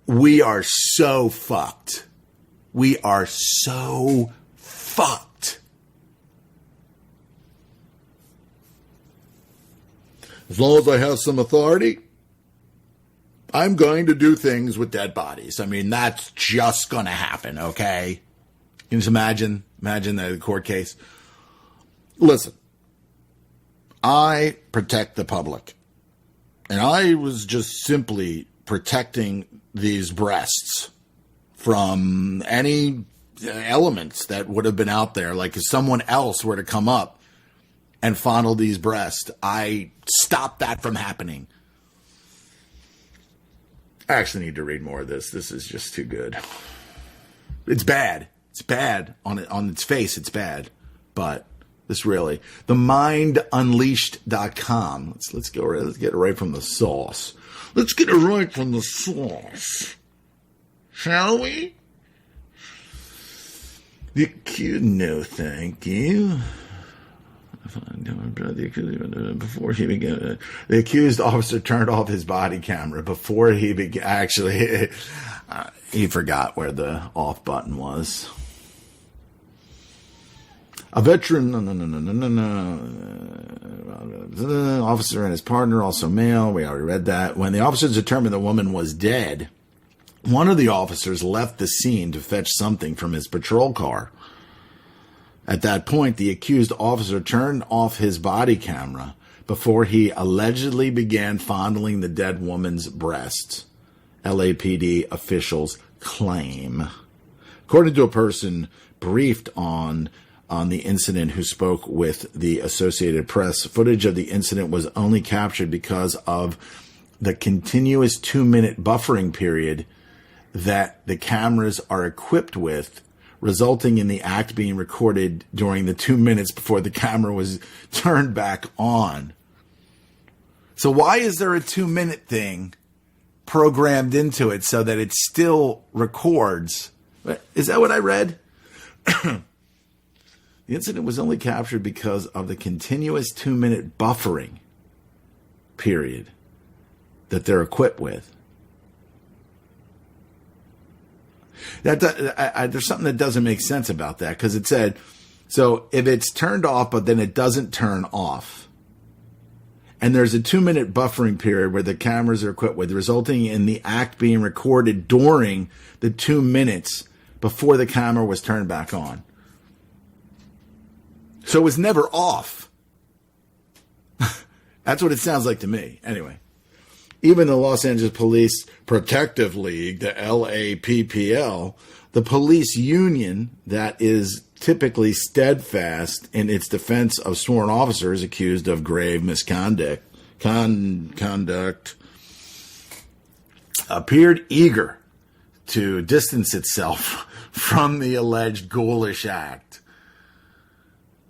[SPEAKER 4] we are so fucked. We are so fucked. As long as I have some authority, I'm going to do things with dead bodies. I mean, that's just going to happen, okay? You can just imagine the court case. Listen, I protect the public. And I was just simply protecting these breasts from any elements that would have been out there. Like if someone else were to come up and fondle these breasts, I stopped that from happening. I actually need to read more of this. This is just too good. It's bad. It's bad on its face. It's bad. But this really, themindunleashed.com. Let's get it right from the sauce. Let's get it right from the sauce. Shall we? No, thank you. Before he began, the accused officer turned off his body camera before he began. Actually, he forgot where the off button was. A veteran, officer and his partner, also male. We already read that. When the officers determined the woman was dead, one of the officers left the scene to fetch something from his patrol car. At that point, the accused officer turned off his body camera before he allegedly began fondling the dead woman's breasts, LAPD officials claim. According to a person briefed on the incident who spoke with the Associated Press, footage of the incident was only captured because of the continuous 2-minute buffering period that the cameras are equipped with, resulting in the act being recorded during the 2 minutes before the camera was turned back on. So why is there a 2-minute thing programmed into it so that it still records? Is that what I read? The incident was only captured because of the continuous 2-minute buffering period that they're equipped with. There's something that doesn't make sense about that, because it said, so if it's turned off but then it doesn't turn off, and there's a 2-minute buffering period where the cameras are equipped with, resulting in the act being recorded during the 2 minutes before the camera was turned back on. So it was never off. That's what it sounds like to me. Anyway, even the Los Angeles Police Protective League, the LAPPL, the police union that is typically steadfast in its defense of sworn officers accused of grave misconduct, appeared eager to distance itself from the alleged ghoulish act.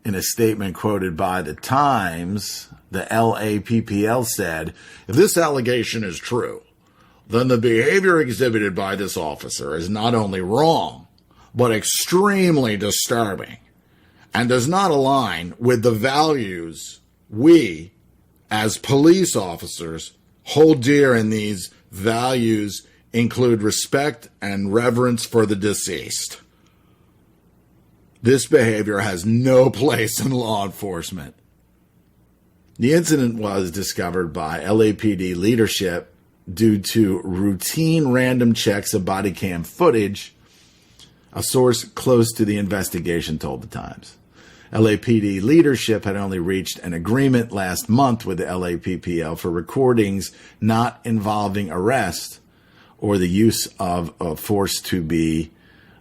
[SPEAKER 4] In a statement quoted by The Times, the LAPPL said, "If this allegation is true, then the behavior exhibited by this officer is not only wrong, but extremely disturbing, and does not align with the values we, as police officers, hold dear, and these values include respect and reverence for the deceased. This behavior has no place in law enforcement." The incident was discovered by LAPD leadership due to routine random checks of body cam footage, a source close to the investigation told The Times. LAPD leadership had only reached an agreement last month with the LAPPL for recordings not involving arrest or the use of force to be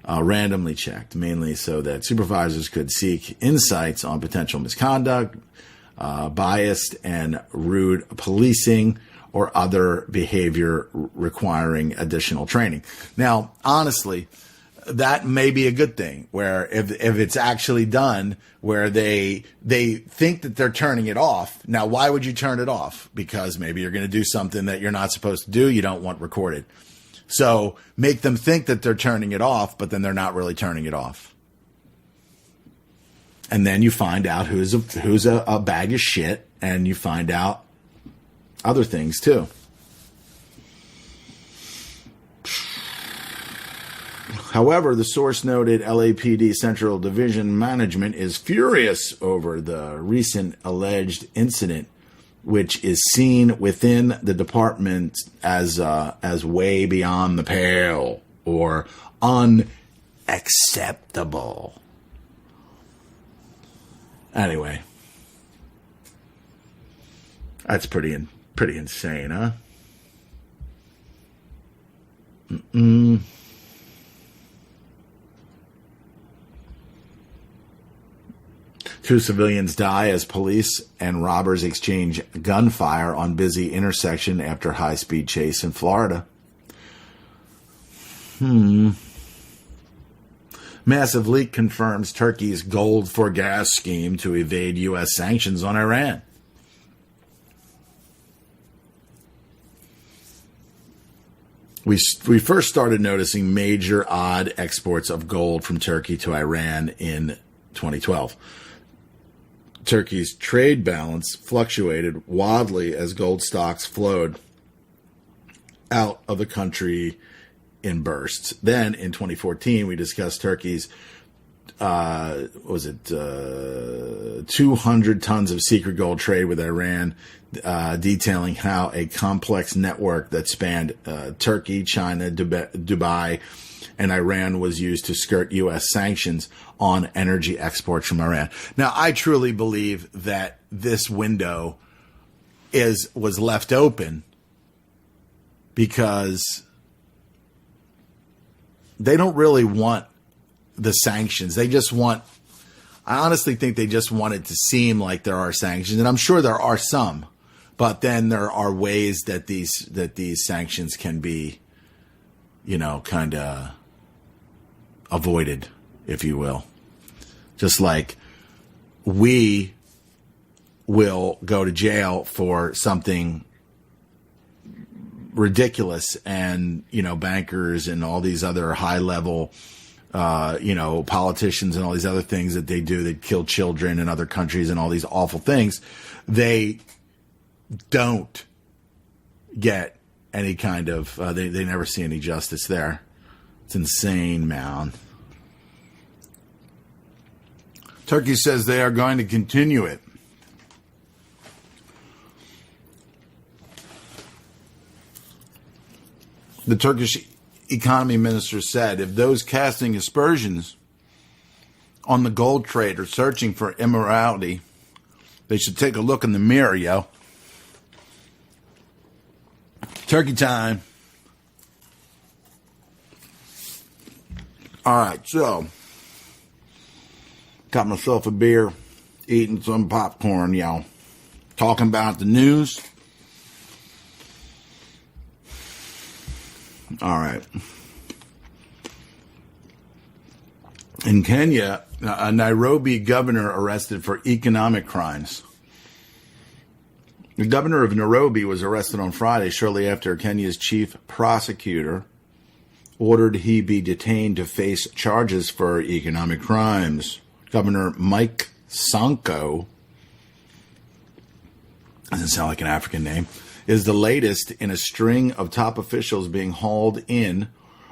[SPEAKER 4] randomly checked, mainly so that supervisors could seek insights on potential misconduct, biased and rude policing, or other behavior requiring additional training. Now, honestly, that may be a good thing, where if it's actually done where they think that they're turning it off. Now, why would you turn it off? Because maybe you're going to do something that you're not supposed to do, you don't want recorded. So make them think that they're turning it off, but then they're not really turning it off. And then you find out who's a bag of shit, and you find out other things too. However, the source noted LAPD Central Division management is furious over the recent alleged incident, which is seen within the department as way beyond the pale or unacceptable. Anyway, that's pretty insane, huh? Two civilians die as police and robbers exchange gunfire on busy intersection after high-speed chase in Florida. Massive leak confirms Turkey's gold for gas scheme to evade U.S. sanctions on Iran. We first started noticing major odd exports of gold from Turkey to Iran in 2012. Turkey's trade balance fluctuated wildly as gold stocks flowed out of the country in bursts. Then in 2014, we discussed Turkey's 200 tons of secret gold trade with Iran, detailing how a complex network that spanned Turkey, China, Dubai, and Iran was used to skirt U.S. sanctions on energy exports from Iran. Now, I truly believe that this window was left open because they don't really want the sanctions. They just want, I honestly think they just want it to seem like there are sanctions, and I'm sure there are some, but then there are ways that these sanctions can be, kind of avoided, if you will. Just like we will go to jail for something ridiculous, and, bankers and all these other high level, politicians and all these other things that they do that kill children in other countries and all these awful things, they don't get any kind of, they never see any justice there. It's insane, man. Turkey says they are going to continue it. The Turkish economy minister said if those casting aspersions on the gold trade are searching for immorality, they should take a look in the mirror, yo. Turkey time. All right, so got myself a beer, eating some popcorn, yo. Talking about the news. All right. In Kenya, a Nairobi governor arrested for economic crimes. The governor of Nairobi was arrested on Friday shortly after Kenya's chief prosecutor ordered he be detained to face charges for economic crimes. Governor Mike Sonko, doesn't sound like an African name, is the latest in a string of top officials being hauled in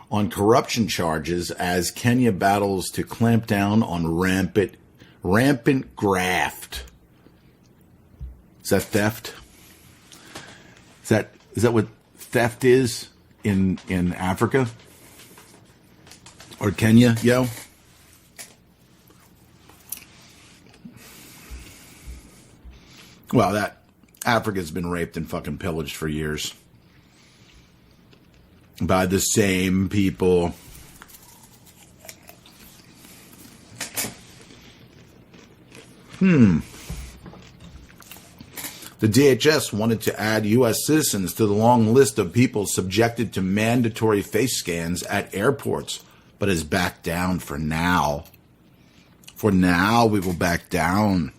[SPEAKER 4] on corruption charges as Kenya battles to clamp down on rampant graft. Is that theft? Is that what theft is in Africa? Or Kenya, yo? Well, that Africa's been raped and fucking pillaged for years by the same people. The DHS wanted to add U.S. citizens to the long list of people subjected to mandatory face scans at airports, but has backed down for now. For now, we will back down.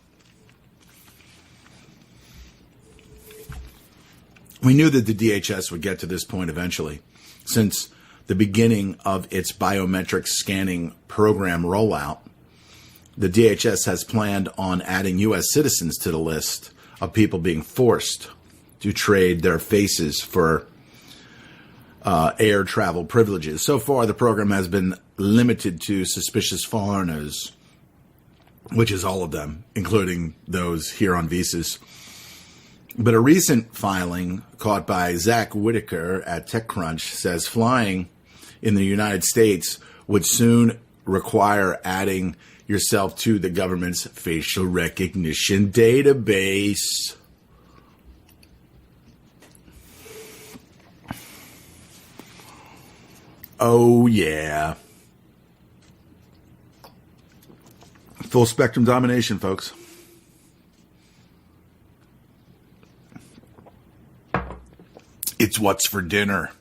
[SPEAKER 4] We knew that the DHS would get to this point eventually, since the beginning of its biometric scanning program rollout. The DHS has planned on adding U.S. citizens to the list of people being forced to trade their faces for air travel privileges. So far, the program has been limited to suspicious foreigners, which is all of them, including those here on visas. But a recent filing caught by Zach Whitaker at TechCrunch says flying in the United States would soon require adding yourself to the government's facial recognition database. Oh, yeah. Full spectrum domination, folks. It's what's for dinner.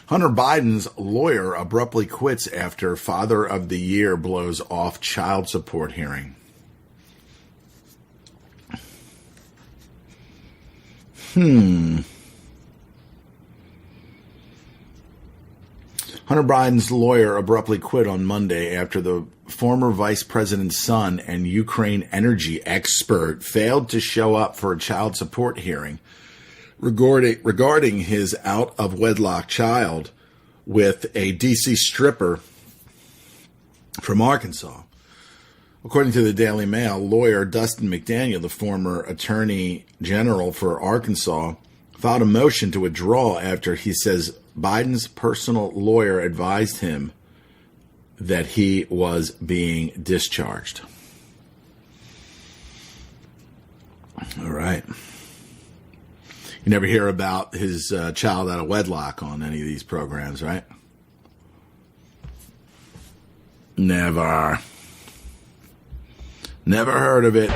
[SPEAKER 4] Hunter Biden's lawyer abruptly quits after Father of the Year blows off child support hearing. Hunter Biden's lawyer abruptly quit on Monday after the former vice president's son and Ukraine energy expert failed to show up for a child support hearing regarding his out-of-wedlock child with a D.C. stripper from Arkansas. According to the Daily Mail, lawyer Dustin McDaniel, the former attorney general for Arkansas, filed a motion to withdraw after he says Biden's personal lawyer advised him that he was being discharged. All right. You never hear about his child out of wedlock on any of these programs, right? Never. Never heard of it.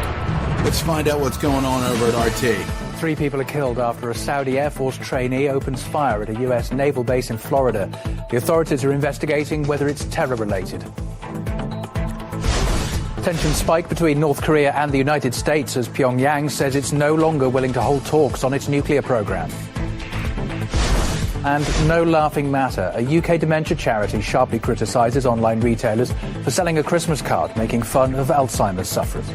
[SPEAKER 4] Let's find out what's going on over at RT.
[SPEAKER 6] 3 people are killed after a Saudi Air Force trainee opens fire at a U.S. naval base in Florida. The authorities are investigating whether it's terror-related. Tensions spike between North Korea and the United States as Pyongyang says it's no longer willing to hold talks on its nuclear program. And no laughing matter. A UK dementia charity sharply criticises online retailers for selling a Christmas card, making fun of Alzheimer's sufferers.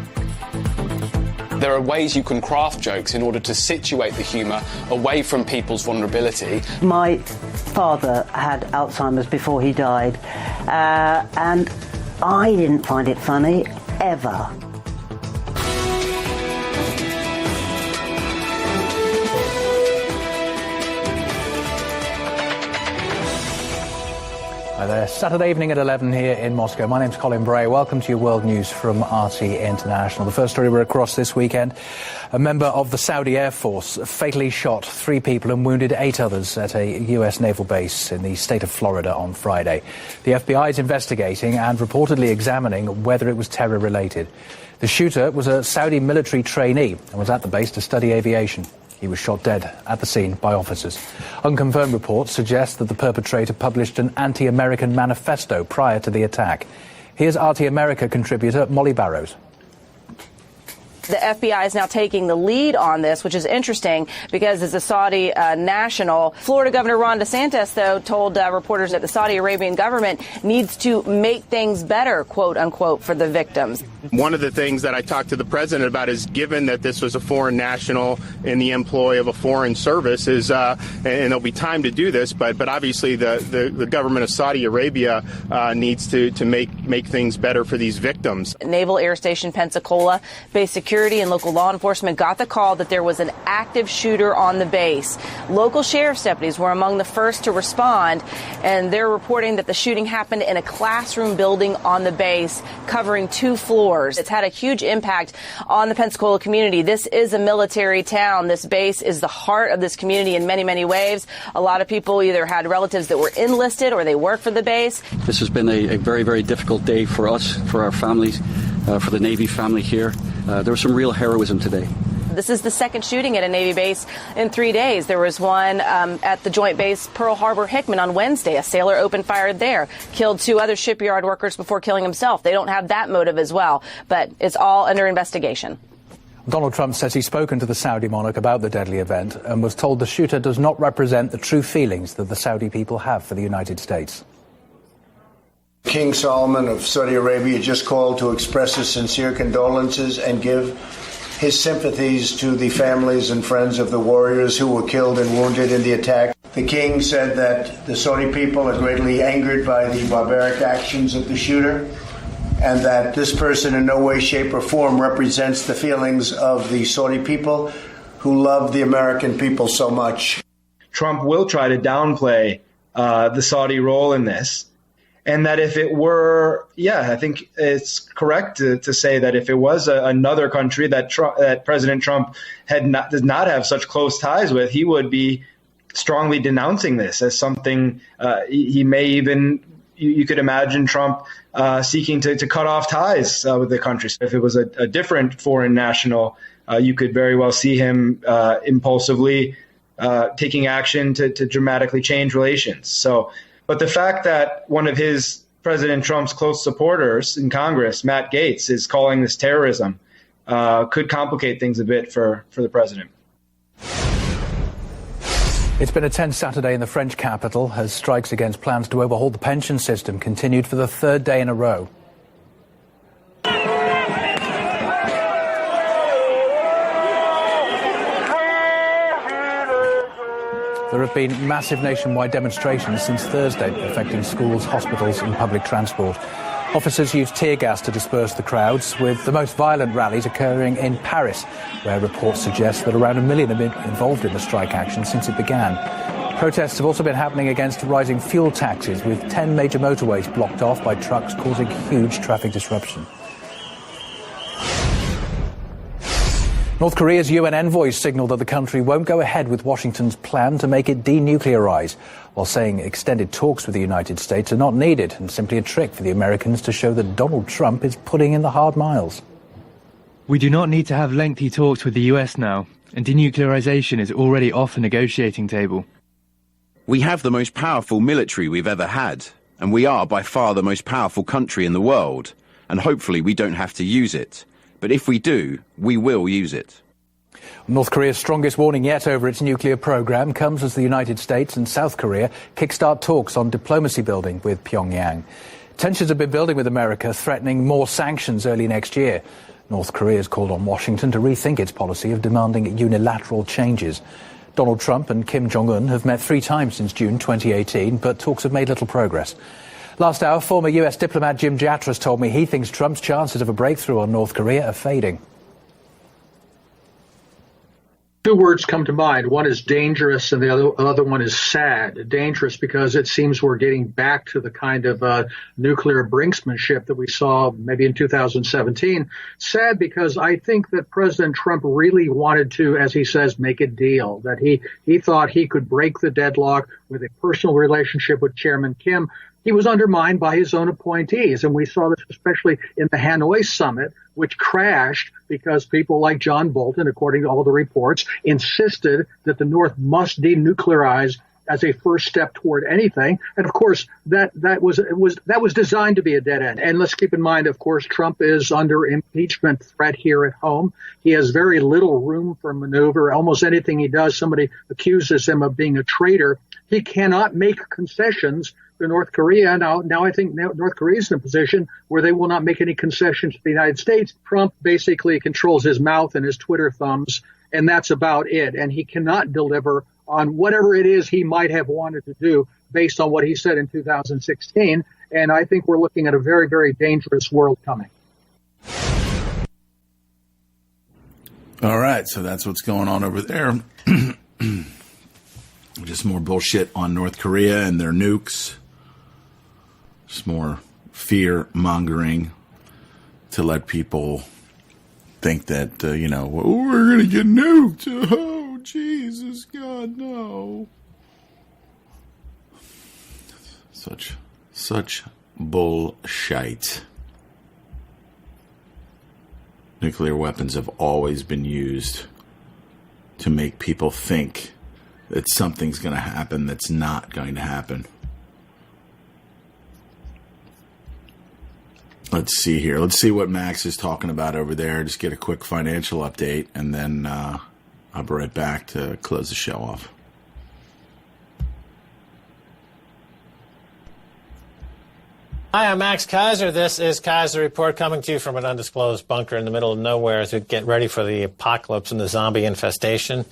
[SPEAKER 7] There are ways you can craft jokes in order to situate the humour away from people's vulnerability.
[SPEAKER 8] My father had Alzheimer's before he died, and I didn't find it funny, ever.
[SPEAKER 6] Hi there. Saturday evening at 11 here in Moscow. My name's Colin Bray. Welcome to your world news from RT International. The first story we're across this weekend. A member of the Saudi Air Force fatally shot 3 people and wounded 8 others at a US naval base in the state of Florida on Friday. The FBI is investigating and reportedly examining whether it was terror-related. The shooter was a Saudi military trainee and was at the base to study aviation. He was shot dead at the scene by officers. Unconfirmed reports suggest that the perpetrator published an anti-American manifesto prior to the attack. Here's RT America contributor Molly Barrows.
[SPEAKER 9] The FBI is now taking the lead on this, which is interesting because as a Saudi national, Florida Governor Ron DeSantis, though, told reporters that the Saudi Arabian government needs to make things better, quote unquote, for the victims.
[SPEAKER 10] One of the things that I talked to the president about is, given that this was a foreign national in the employ of a foreign service, is and there'll be time to do this, but obviously the government of Saudi Arabia needs to make things better for these victims.
[SPEAKER 9] Naval Air Station Pensacola, base security and local law enforcement got the call that there was an active shooter on the base. Local sheriff's deputies were among the first to respond, and they're reporting that the shooting happened in a classroom building on the base, covering 2 floors. It's had a huge impact on the Pensacola community. This is a military town. This base is the heart of this community in many, many ways. A lot of people either had relatives that were enlisted or they work for the base.
[SPEAKER 11] This has been a very, very difficult day for us, for our families, for the Navy family here. There was some real heroism today.
[SPEAKER 9] This is the second shooting at a Navy base in 3 days. There was one at the Joint Base Pearl Harbor Hickman on Wednesday. A sailor opened fire there, killed 2 other shipyard workers before killing himself. They don't have that motive as well, but it's all under investigation.
[SPEAKER 6] Donald Trump says he's spoken to the Saudi monarch about the deadly event and was told the shooter does not represent the true feelings that the Saudi people have for the United States.
[SPEAKER 12] King Salman of Saudi Arabia just called to express his sincere condolences and give his sympathies to the families and friends of the warriors who were killed and wounded in the attack. The king said that the Saudi people are greatly angered by the barbaric actions of the shooter, and that this person in no way, shape, or form represents the feelings of the Saudi people who love the American people so much.
[SPEAKER 13] Trump will try to downplay the Saudi role in this. And that if it were, I think it's correct to say that if it was another country that President Trump does not have such close ties with, he would be strongly denouncing this as something he may even, you could imagine Trump seeking to cut off ties with the country. So if it was a different foreign national, you could very well see him impulsively taking action to dramatically change relations. But the fact that one of President Trump's close supporters in Congress, Matt Gaetz, is calling this terrorism could complicate things a bit for the president.
[SPEAKER 6] It's been a tense Saturday in the French capital as strikes against plans to overhaul the pension system continued for the 3rd day in a row. There have been massive nationwide demonstrations since Thursday affecting schools, hospitals and public transport. Officers used tear gas to disperse the crowds, with the most violent rallies occurring in Paris, where reports suggest that around 1 million have been involved in the strike action since it began. Protests have also been happening against rising fuel taxes, with 10 major motorways blocked off by trucks, causing huge traffic disruption. North Korea's UN envoy signalled that the country won't go ahead with Washington's plan to make it denuclearise, while saying extended talks with the United States are not needed and simply a trick for the Americans to show that Donald Trump is putting in the hard miles.
[SPEAKER 14] We do not need to have lengthy talks with the US now, and denuclearisation is already off the negotiating table.
[SPEAKER 15] We have the most powerful military we've ever had, and we are by far the most powerful country in the world, and hopefully we don't have to use it. But if we do, we will use it.
[SPEAKER 6] North Korea's strongest warning yet over its nuclear program comes as the United States and South Korea kickstart talks on diplomacy building with Pyongyang. Tensions have been building with America, threatening more sanctions early next year. North Korea has called on Washington to rethink its policy of demanding unilateral changes. Donald Trump and Kim Jong-un have met 3 times since June 2018, but talks have made little progress. Last hour, former US diplomat Jim Jatras told me he thinks Trump's chances of a breakthrough on North Korea are fading.
[SPEAKER 16] Two words come to mind. One is dangerous, and the other one is sad. Dangerous because it seems we're getting back to the kind of nuclear brinksmanship that we saw maybe in 2017. Sad because I think that President Trump really wanted to, as he says, make a deal, that he thought he could break the deadlock with a personal relationship with Chairman Kim. He was undermined by his own appointees, and we saw this especially in the Hanoi summit, which crashed because people like John Bolton, according to all the reports, insisted that the North must denuclearize as a first step toward anything. And of course, that was designed to be a dead end. And let's keep in mind, of course, Trump is under impeachment threat here at home. He has very little room for maneuver. Almost anything he does, somebody accuses him of being a traitor. He cannot make concessions to North Korea. Now I think North Korea is in a position where they will not make any concessions to the United States. Trump basically controls his mouth and his Twitter thumbs, and that's about it. And he cannot deliver on whatever it is he might have wanted to do based on what he said in 2016. And I think we're looking at a very, very dangerous world coming.
[SPEAKER 4] All right, so that's what's going on over there. Just more bullshit on North Korea and their nukes. Just more fear-mongering to let people think that, we're going to get nuked. Oh, Jesus, God, no. Such bullshit. Nuclear weapons have always been used to make people think that something's going to happen that's not going to happen. Let's see here. Let's see what Max is talking about over there. Just get a quick financial update, and then I'll be right back to close the show off.
[SPEAKER 17] Hi, I'm Max Kaiser. This is Kaiser Report, coming to you from an undisclosed bunker in the middle of nowhere as we get ready for the apocalypse and the zombie infestation.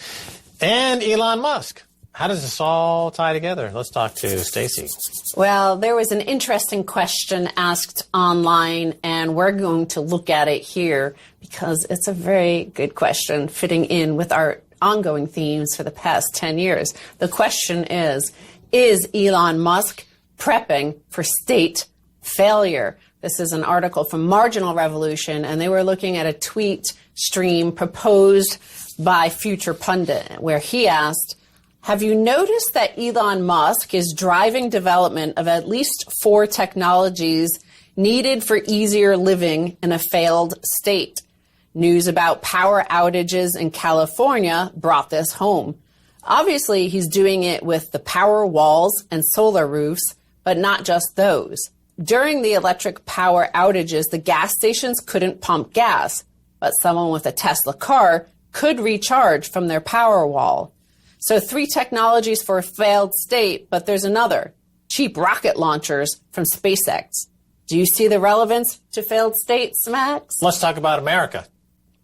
[SPEAKER 17] And Elon Musk. How does this all tie together? Let's talk to Stacy.
[SPEAKER 18] Well, there was an interesting question asked online, and we're going to look at it here because it's a very good question fitting in with our ongoing themes for the past 10 years. The question is Elon Musk prepping for state failure? This is an article from Marginal Revolution, and they were looking at a tweet stream proposed by Future Pundit, where he asked, have you noticed that Elon Musk is driving development of at least 4 technologies needed for easier living in a failed state? News about power outages in California brought this home. Obviously, he's doing it with the power walls and solar roofs, but not just those. During the electric power outages, the gas stations couldn't pump gas, but someone with a Tesla car could recharge from their power wall. So 3 technologies for a failed state, but there's another. Cheap rocket launchers from SpaceX. Do you see the relevance to failed states, Max?
[SPEAKER 17] Let's talk about America.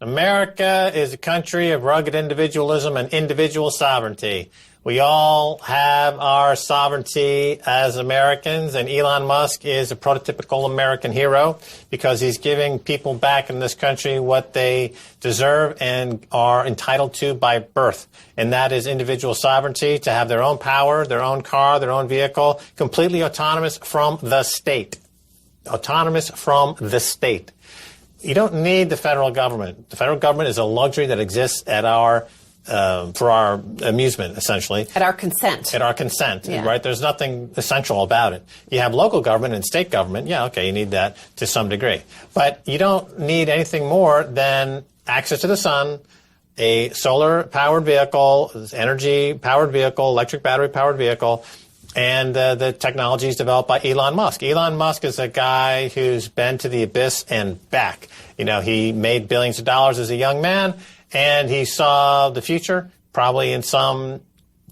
[SPEAKER 17] America is a country of rugged individualism and individual sovereignty. We all have our sovereignty as Americans, and Elon Musk is a prototypical American hero because he's giving people back in this country what they deserve and are entitled to by birth. And that is individual sovereignty, to have their own power, their own car, their own vehicle, completely autonomous from the state. Autonomous from the state. You don't need the federal government. The federal government is a luxury that exists at our for our amusement, essentially.
[SPEAKER 18] At our consent.
[SPEAKER 17] At our consent,
[SPEAKER 18] yeah.
[SPEAKER 17] Right? There's nothing essential about it. You have local government and state government. Yeah, okay, you need that to some degree. But you don't need anything more than access to the sun, a solar-powered vehicle, energy-powered vehicle, electric battery-powered vehicle, and the technologies developed by Elon Musk. Elon Musk is a guy who's been to the abyss and back. He made billions of dollars as a young man, and he saw the future, probably in some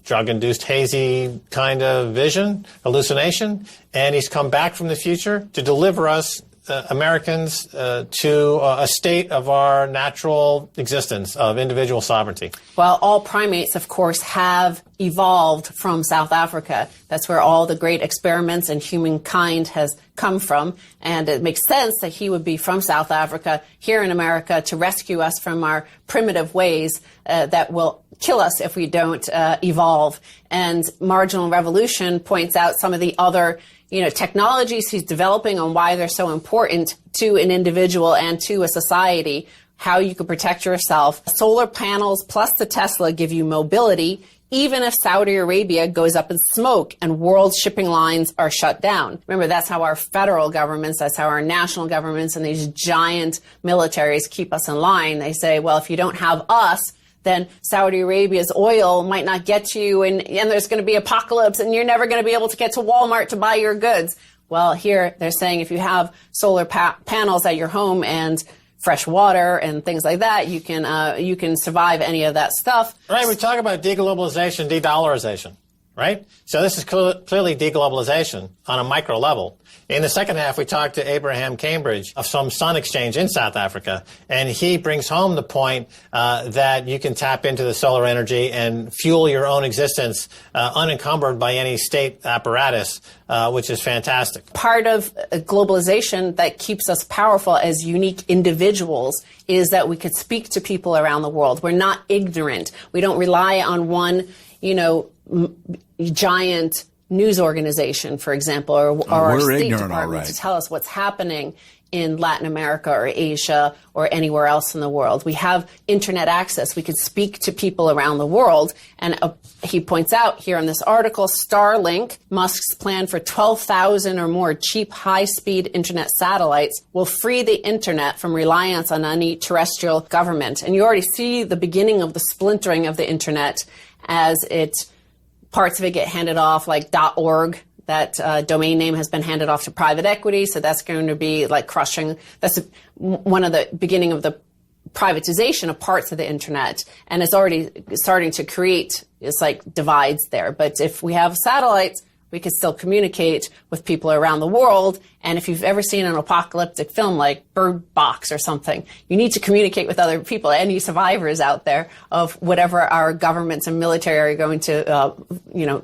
[SPEAKER 17] drug-induced hazy kind of vision, hallucination, and he's come back from the future to deliver us Americans to a state of our natural existence of individual sovereignty.
[SPEAKER 18] Well, all primates, of course, have evolved from South Africa. That's where all the great experiments in humankind has come from. And it makes sense that he would be from South Africa here in America to rescue us from our primitive ways that will kill us if we don't evolve. And Marginal Revolution points out some of the other technologies he's developing and why they're so important to an individual and to a society, how you can protect yourself. Solar panels plus the Tesla give you mobility, even if Saudi Arabia goes up in smoke and world shipping lines are shut down. Remember, that's how our federal governments, that's how our national governments and these giant militaries keep us in line. They say, well, if you don't have us, then Saudi Arabia's oil might not get to you, and there's going to be apocalypse, and you're never going to be able to get to Walmart to buy your goods. Well, here they're saying if you have solar panels at your home and fresh water and things like that, you can survive any of that stuff.
[SPEAKER 17] Right, we talk about deglobalization, de-dollarization, right? So this is clearly deglobalization on a micro level. In the second half, we talked to Abraham Cambridge of some Sun Exchange in South Africa, and he brings home the point that you can tap into the solar energy and fuel your own existence unencumbered by any state apparatus, which is fantastic.
[SPEAKER 18] Part of globalization that keeps us powerful as unique individuals is that we could speak to people around the world. We're not ignorant. We don't rely on one, giant news organization, for example, or our State Department to tell us what's happening in Latin America or Asia or anywhere else in the world. We have internet access. We could speak to people around the world. And he points out here in this article, Starlink, Musk's plan for 12,000 or more cheap, high-speed internet satellites, will free the internet from reliance on any terrestrial government. And you already see the beginning of the splintering of the internet as parts of it get handed off, like .org. That domain name has been handed off to private equity, so that's going to be like crushing. That's one of the beginning of the privatization of parts of the internet, and it's already starting to create divides there. But if we have satellites, we can still communicate with people around the world. And if you've ever seen an apocalyptic film like Bird Box or something, you need to communicate with other people, any survivors out there of whatever our governments and military are going to,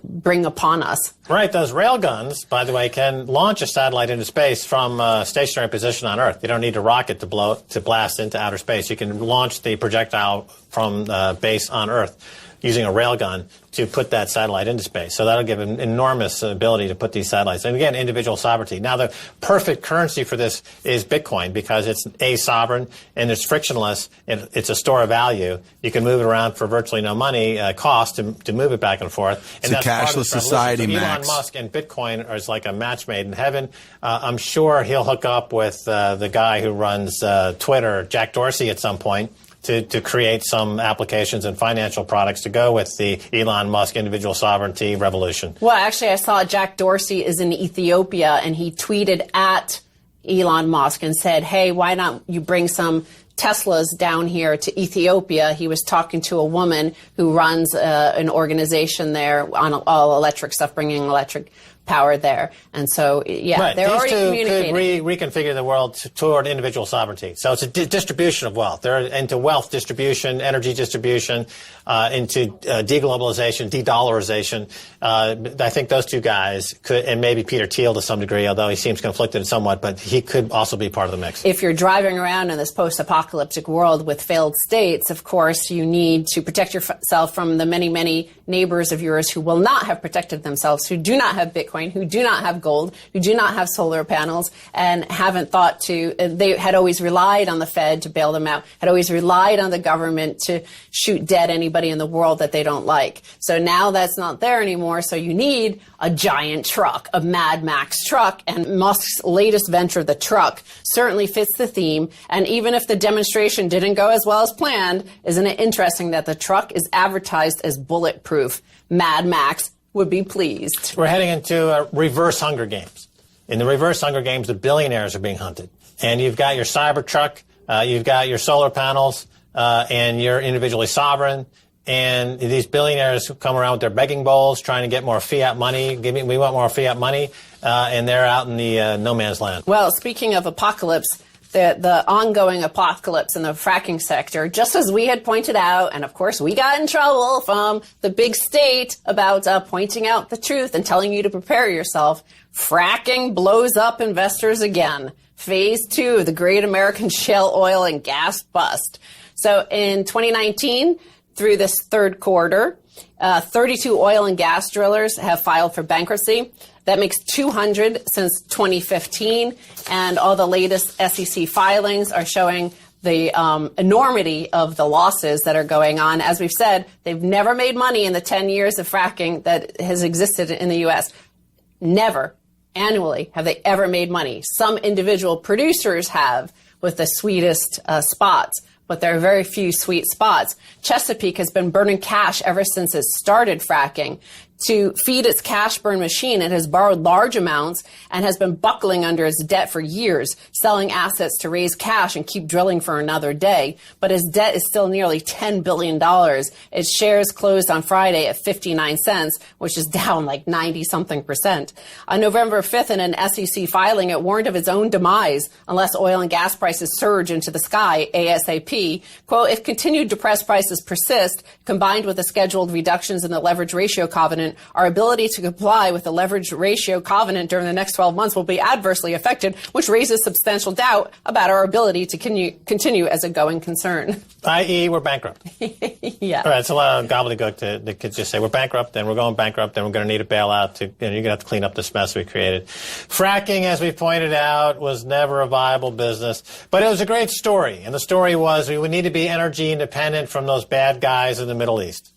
[SPEAKER 18] bring upon us.
[SPEAKER 17] Right. Those railguns, by the way, can launch a satellite into space from a stationary position on Earth. You don't need a rocket to blast into outer space. You can launch the projectile from base on Earth using a railgun to put that satellite into space. So that'll give an enormous ability to put these satellites. And again, individual sovereignty. Now, the perfect currency for this is Bitcoin because it's sovereign and it's frictionless. It's a store of value. You can move it around for virtually no money cost to move it back and forth.
[SPEAKER 4] And it's a cashless society,
[SPEAKER 17] so
[SPEAKER 4] Max.
[SPEAKER 17] Elon Musk and Bitcoin is like a match made in heaven. I'm sure he'll hook up with the guy who runs Twitter, Jack Dorsey, at some point, to create some applications and financial products to go with the Elon Musk individual sovereignty revolution.
[SPEAKER 18] Well, actually, I saw Jack Dorsey is in Ethiopia, and he tweeted at Elon Musk and said, hey, why not you bring some Teslas down here to Ethiopia? He was talking to a woman who runs an organization there on all electric stuff, bringing electric power there. And so,
[SPEAKER 17] right.
[SPEAKER 18] They're already communicating.
[SPEAKER 17] These two could reconfigure the world toward individual sovereignty. So it's a distribution of wealth. They're into wealth distribution, energy distribution, into deglobalization, de-dollarization. I think those two guys could, and maybe Peter Thiel to some degree, although he seems conflicted somewhat, but he could also be part of the mix.
[SPEAKER 18] If you're driving around in this post-apocalyptic world with failed states, of course, you need to protect yourself from the many, many neighbors of yours who will not have protected themselves, who do not have Bitcoin, who do not have gold, who do not have solar panels, and haven't thought to, they had always relied on the Fed to bail them out, had always relied on the government to shoot dead anybody in the world that they don't like. So now that's not there anymore, so you need a giant truck, a Mad Max truck, and Musk's latest venture, the truck, certainly fits the theme. And even if the demonstration didn't go as well as planned, isn't it interesting that the truck is advertised as bulletproof? Mad Max would be pleased.
[SPEAKER 17] We're heading into reverse Hunger Games. In the reverse Hunger Games, the billionaires are being hunted. And you've got your Cybertruck, you've got your solar panels, and you're individually sovereign. And these billionaires come around with their begging bowls, trying to get more fiat money. We want more fiat money. And they're out in the no man's land.
[SPEAKER 18] Well, speaking of apocalypse, the ongoing apocalypse in the fracking sector, just as we had pointed out, and of course we got in trouble from the big state about pointing out the truth and telling you to prepare yourself, fracking blows up investors again. Phase 2 of the Great American Shale Oil and Gas Bust. So in 2019, through this third quarter, 32 oil and gas drillers have filed for bankruptcy. That makes 200 since 2015, and all the latest SEC filings are showing the enormity of the losses that are going on. As we've said, they've never made money in the 10 years of fracking that has existed in the U.S. Never, annually, have they ever made money. Some individual producers have with the sweetest spots, but there are very few sweet spots. Chesapeake has been burning cash ever since it started fracking. To feed its cash burn machine, it has borrowed large amounts and has been buckling under its debt for years, selling assets to raise cash and keep drilling for another day. But its debt is still nearly $10 billion. Its shares closed on Friday at 59 cents, which is down like 90-something%. On November 5th, in an SEC filing, it warned of its own demise unless oil and gas prices surge into the sky ASAP. Quote, if continued depressed prices persist, combined with the scheduled reductions in the leverage ratio covenant, our ability to comply with the leverage ratio covenant during the next 12 months will be adversely affected, which raises substantial doubt about our ability to continue as a going concern.
[SPEAKER 17] I.e., we're bankrupt.
[SPEAKER 18] Yeah.
[SPEAKER 17] All right, it's a lot of gobbledygook to just say we're bankrupt, then we're going bankrupt, then we're going to need a bailout. You're going to have to clean up this mess we created. Fracking, as we pointed out, was never a viable business, but it was a great story. And the story was we would need to be energy independent from those bad guys in the Middle East.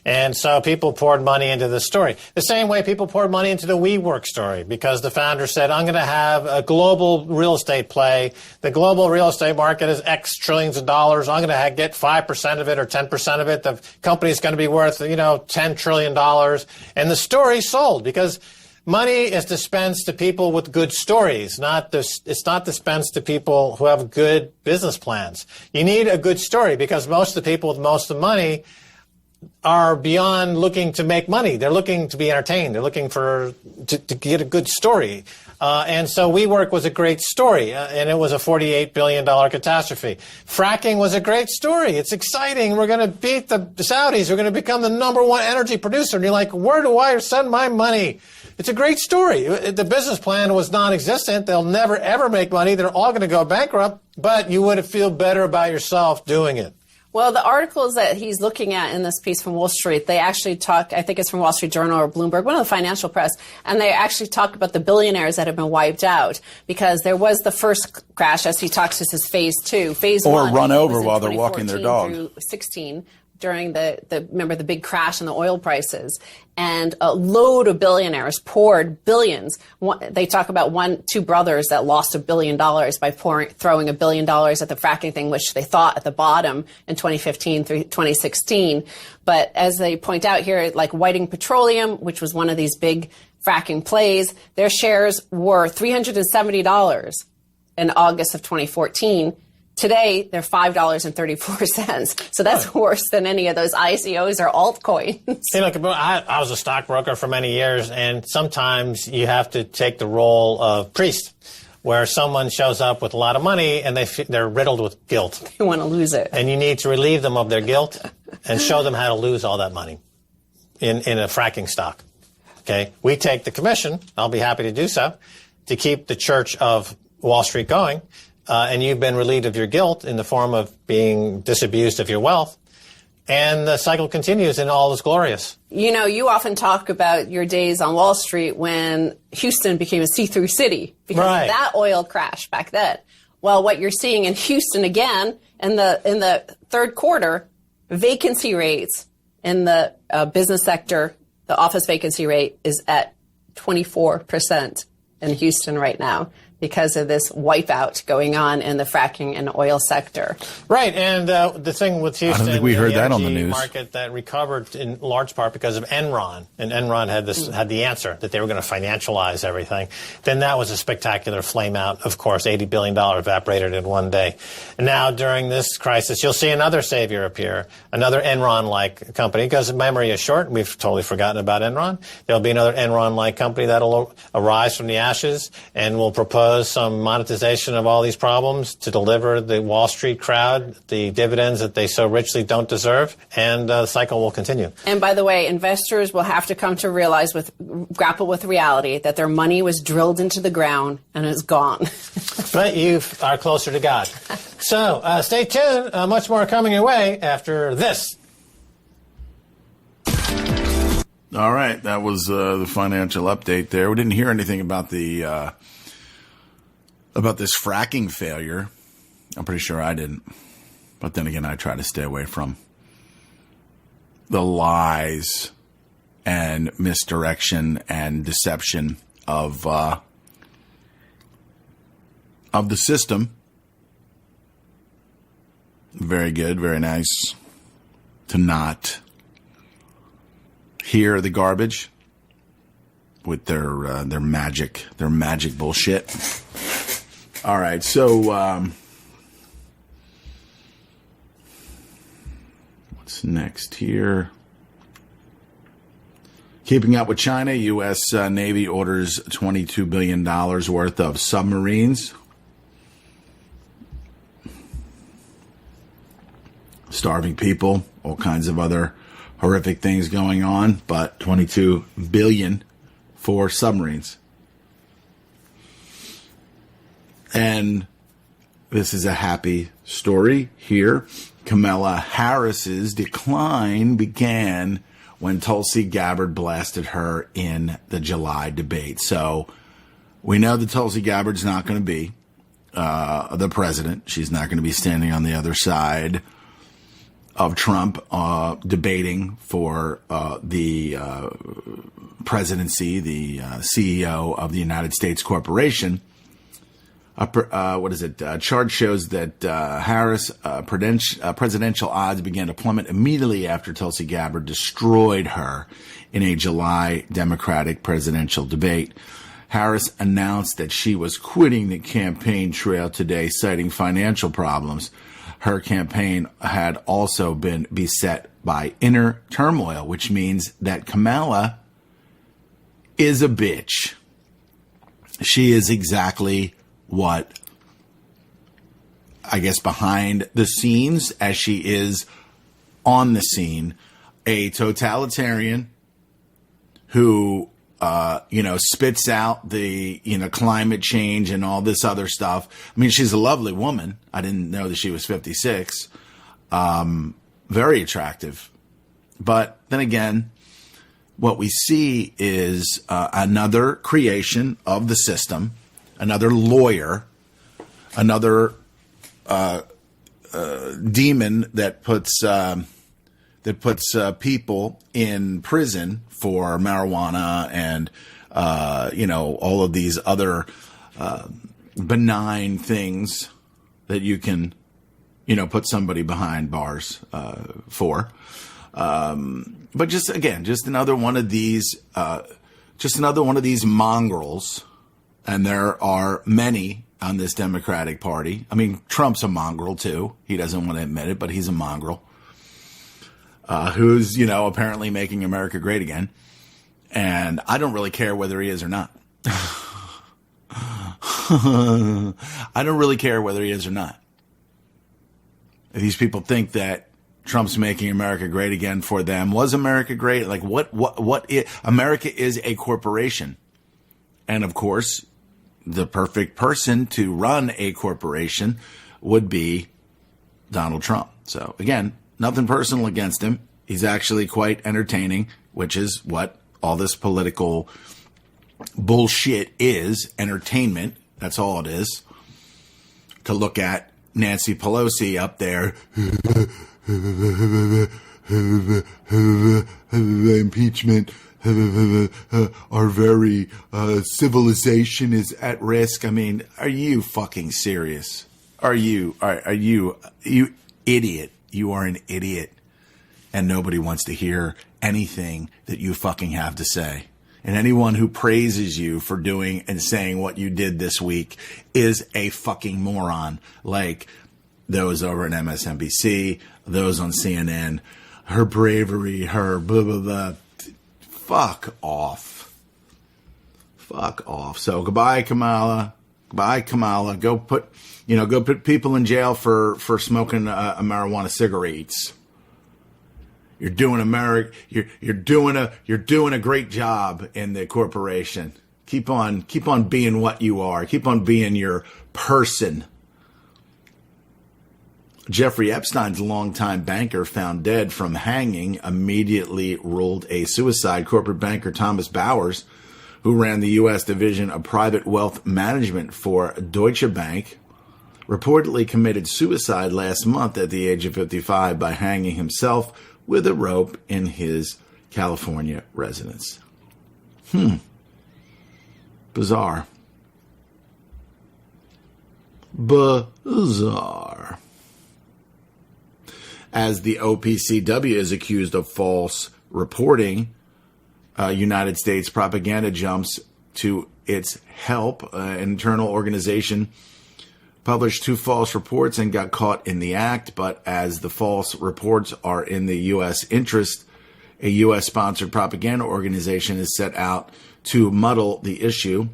[SPEAKER 17] And so people poured money into the story. The same way people poured money into the WeWork story, because the founder said, I'm going to have a global real estate play. The global real estate market is X trillions of dollars. I'm going to get 5% of it or 10% of it. The company's going to be worth, $10 trillion. And the story sold because money is dispensed to people with good stories. It's not dispensed to people who have good business plans. You need a good story because most of the people with most of the money are beyond looking to make money. They're looking to be entertained. They're looking to get a good story. And so WeWork was a great story, and it was a $48 billion catastrophe. Fracking was a great story. It's exciting. We're going to beat the Saudis. We're going to become the #1 energy producer. And you're like, where do I send my money? It's a great story. The business plan was non-existent. They'll never, ever make money. They're all going to go bankrupt, but you would feel better about yourself doing it.
[SPEAKER 18] Well, the articles that he's looking at in this piece from Wall Street, they actually talk, I think it's from Wall Street Journal or Bloomberg, one of the financial press, and they actually talk about the billionaires that have been wiped out because there was the first crash, as he talks, this is phase 2. Phase 1
[SPEAKER 4] or run over while they're walking their dog.
[SPEAKER 18] Through 16. During remember the big crash in the oil prices, and a load of billionaires poured billions. They talk about two brothers that lost $1 billion by throwing $1 billion at the fracking thing, which they thought at the bottom in 2015 through 2016. But as they point out here, like Whiting Petroleum, which was one of these big fracking plays, their shares were $370 in August of 2014. Today, they're $5.34. So that's worse than any of those ICOs or altcoins.
[SPEAKER 17] Hey, look, I was a stockbroker for many years, and sometimes you have to take the role of priest, where someone shows up with a lot of money and they're riddled with guilt.
[SPEAKER 18] You want to lose it.
[SPEAKER 17] And you need to relieve them of their guilt and show them how to lose all that money in a fracking stock. Okay? We take the commission, I'll be happy to do so, to keep the Church of Wall Street going. And you've been relieved of your guilt in the form of being disabused of your wealth. And the cycle continues and all is glorious.
[SPEAKER 18] You often talk about your days on Wall Street when Houston became a see-through city because of that oil crash back then. Well, what you're seeing in Houston again in the third quarter, vacancy rates in the business sector, the office vacancy rate is at 24% in Houston right now, because of this wipeout going on in the fracking and oil sector.
[SPEAKER 17] Right, and the thing with Houston,
[SPEAKER 4] I don't think we heard that on the news.
[SPEAKER 17] Market that recovered in large part because of Enron, and Enron had the answer that they were going to financialize everything. Then that was a spectacular flame out. Of course, $80 billion evaporated in one day. And now during this crisis, you'll see another savior appear, another Enron-like company, because memory is short. We've totally forgotten about Enron. There'll be another Enron-like company that'll arise from the ashes and will propose propose some monetization of all these problems to deliver the Wall Street crowd the dividends that they so richly don't deserve, and the cycle will continue.
[SPEAKER 18] And by the way, investors will have to come to realize, grapple with reality, that their money was drilled into the ground and is gone.
[SPEAKER 17] But you are closer to God. So stay tuned. Much more coming your way after this.
[SPEAKER 4] All right, that was the financial update there. We didn't hear anything about the about this fracking failure. I'm pretty sure I didn't. But then again, I try to stay away from the lies and misdirection and deception of the system. Very good, very nice to not hear the garbage with their magic bullshit. All right, so what's next here? Keeping up with China, U.S. Navy orders $22 billion worth of submarines. Starving people, all kinds of other horrific things going on, but $22 billion for submarines. And this is a happy story here. Kamala Harris's decline began when Tulsi Gabbard blasted her in the July debate. So we know that Tulsi Gabbard's not going to be the president. She's not going to be standing on the other side of Trump debating for the presidency, the CEO of the United States Corporation. Chart shows that Harris' presidential odds began to plummet immediately after Tulsi Gabbard destroyed her in a July Democratic presidential debate. Harris announced that she was quitting the campaign trail today, citing financial problems. Her campaign had also been beset by inner turmoil, which means that Kamala is a bitch. She is exactly what, I guess, behind the scenes as she is on the scene, a totalitarian who, spits out the, climate change and all this other stuff. I mean, she's a lovely woman. I didn't know that she was 56. Very attractive. But then again, what we see is another creation of the system, another lawyer, another demon that puts people in prison for marijuana and all of these other benign things that you can put somebody behind bars for. But just another one of these mongrels. And there are many on this Democratic Party. I mean, Trump's a mongrel too. He doesn't want to admit it, but he's a mongrel. Who's, apparently making America great again. And I don't really care whether he is or not. I don't really care whether he is or not. If these people think that Trump's making America great again for them, was America great? Like America is a corporation. And of course, the perfect person to run a corporation would be Donald Trump. So again, nothing personal against him. He's actually quite entertaining, which is what all this political bullshit is, entertainment. That's all it is. To look at Nancy Pelosi up there, impeachment, our very civilization is at risk. I mean, are you fucking serious? Are you idiot? You are an idiot. And nobody wants to hear anything that you fucking have to say. And anyone who praises you for doing and saying what you did this week is a fucking moron. Like those over at MSNBC, those on CNN, her bravery, her blah, blah, blah. Fuck off. Fuck off. So goodbye, Kamala. Bye, Kamala. Go put people in jail for smoking marijuana cigarettes. You're doing you're doing a great job in the corporation. Keep on being what you are. Keep on being your person. Jeffrey Epstein's longtime banker found dead from hanging immediately ruled a suicide. Corporate banker Thomas Bowers, who ran the U.S. division of private wealth management for Deutsche Bank, reportedly committed suicide last month at the age of 55 by hanging himself with a rope in his California residence. Bizarre. Bizarre. As the OPCW is accused of false reporting, United States propaganda jumps to its help. An internal organization published 2 false reports and got caught in the act, but as the false reports are in the U.S. interest, a U.S.-sponsored propaganda organization is set out to muddle the issue.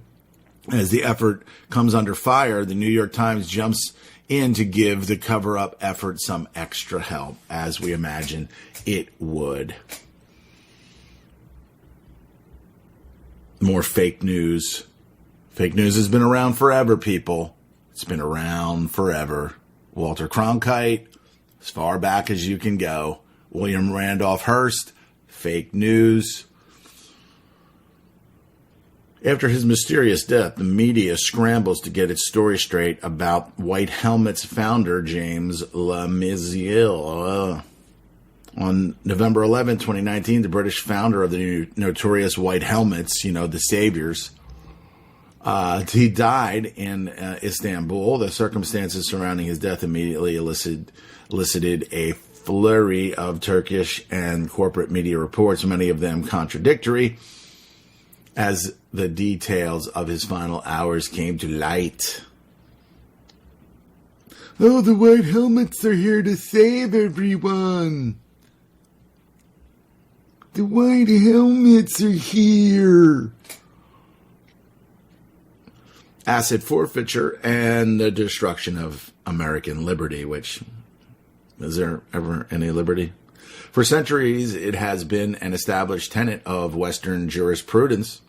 [SPEAKER 4] As the effort comes under fire, the New York Times jumps in to give the cover-up effort some extra help, as we imagine it would. More fake news. Fake news has been around forever, people. It's been around forever. Walter Cronkite, as far back as you can go. William Randolph Hearst, fake news. After his mysterious death, the media scrambles to get its story straight about White Helmet's founder, James Lamizille. On November 11, 2019, the British founder of the notorious White Helmets, the saviors, he died in Istanbul. The circumstances surrounding his death immediately elicited a flurry of Turkish and corporate media reports, many of them contradictory, as the details of his final hours came to light. Oh, the White Helmets are here to save everyone. The White Helmets are here. Asset forfeiture and the destruction of American liberty, which, is there ever any liberty? For centuries, it has been an established tenet of Western jurisprudence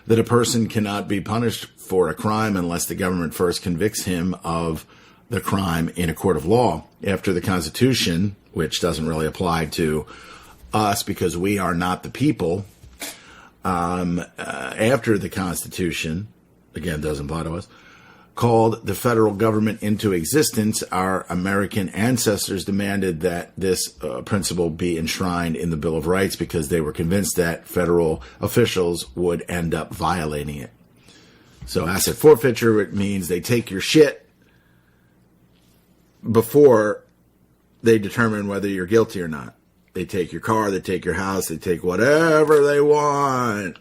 [SPEAKER 4] that a person cannot be punished for a crime unless the government first convicts him of the crime in a court of law. After the Constitution, which doesn't really apply to us because we are not the people, after the Constitution, again, doesn't apply to us, called the federal government into existence, our American ancestors demanded that this principle be enshrined in the Bill of Rights because they were convinced that federal officials would end up violating it. So asset forfeiture, it means they take your shit before they determine whether you're guilty or not. They take your car, they take your house, they take whatever they want.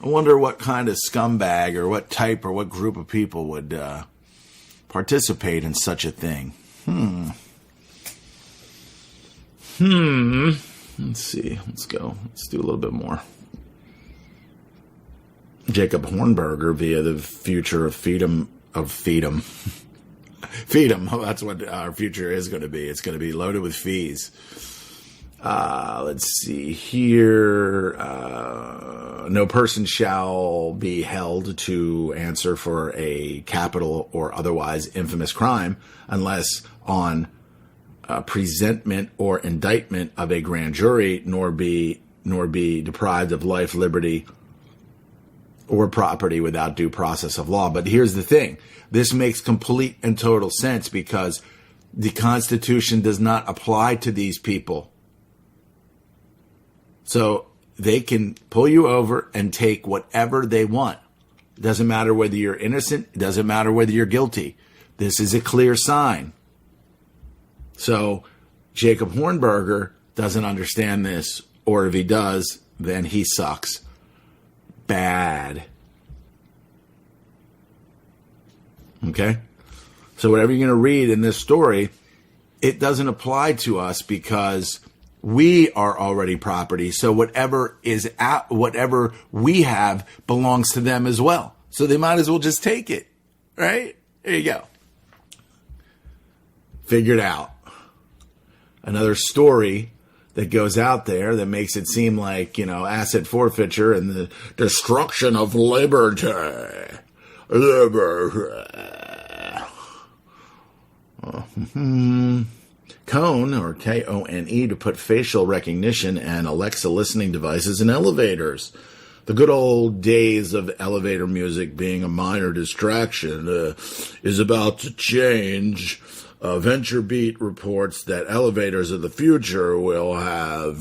[SPEAKER 4] I wonder what kind of scumbag or what type or what group of people would participate in such a thing. Let's see. Let's go. Let's do a little bit more. Jacob Hornberger via the future of Feed'em. Feed'em. That's what our future is going to be. It's going to be loaded with fees. Let's see here. No person shall be held to answer for a capital or otherwise infamous crime unless on presentment or indictment of a grand jury, nor be deprived of life, liberty, or property without due process of law. But here's the thing. This makes complete and total sense because the Constitution does not apply to these people. So they can pull you over and take whatever they want. It doesn't matter whether you're innocent. It doesn't matter whether you're guilty. This is a clear sign. So Jacob Hornberger doesn't understand this, or if he does, then he sucks bad. Okay? So whatever you're going to read in this story, it doesn't apply to us because we are already property. So whatever we have belongs to them as well. So they might as well just take it, right? There you go. Figured out. Another story that goes out there that makes it seem like, asset forfeiture and the destruction of liberty. Kone, or Kone, to put facial recognition and Alexa listening devices in elevators. The good old days of elevator music being a minor distraction is about to change. VentureBeat reports that elevators of the future will have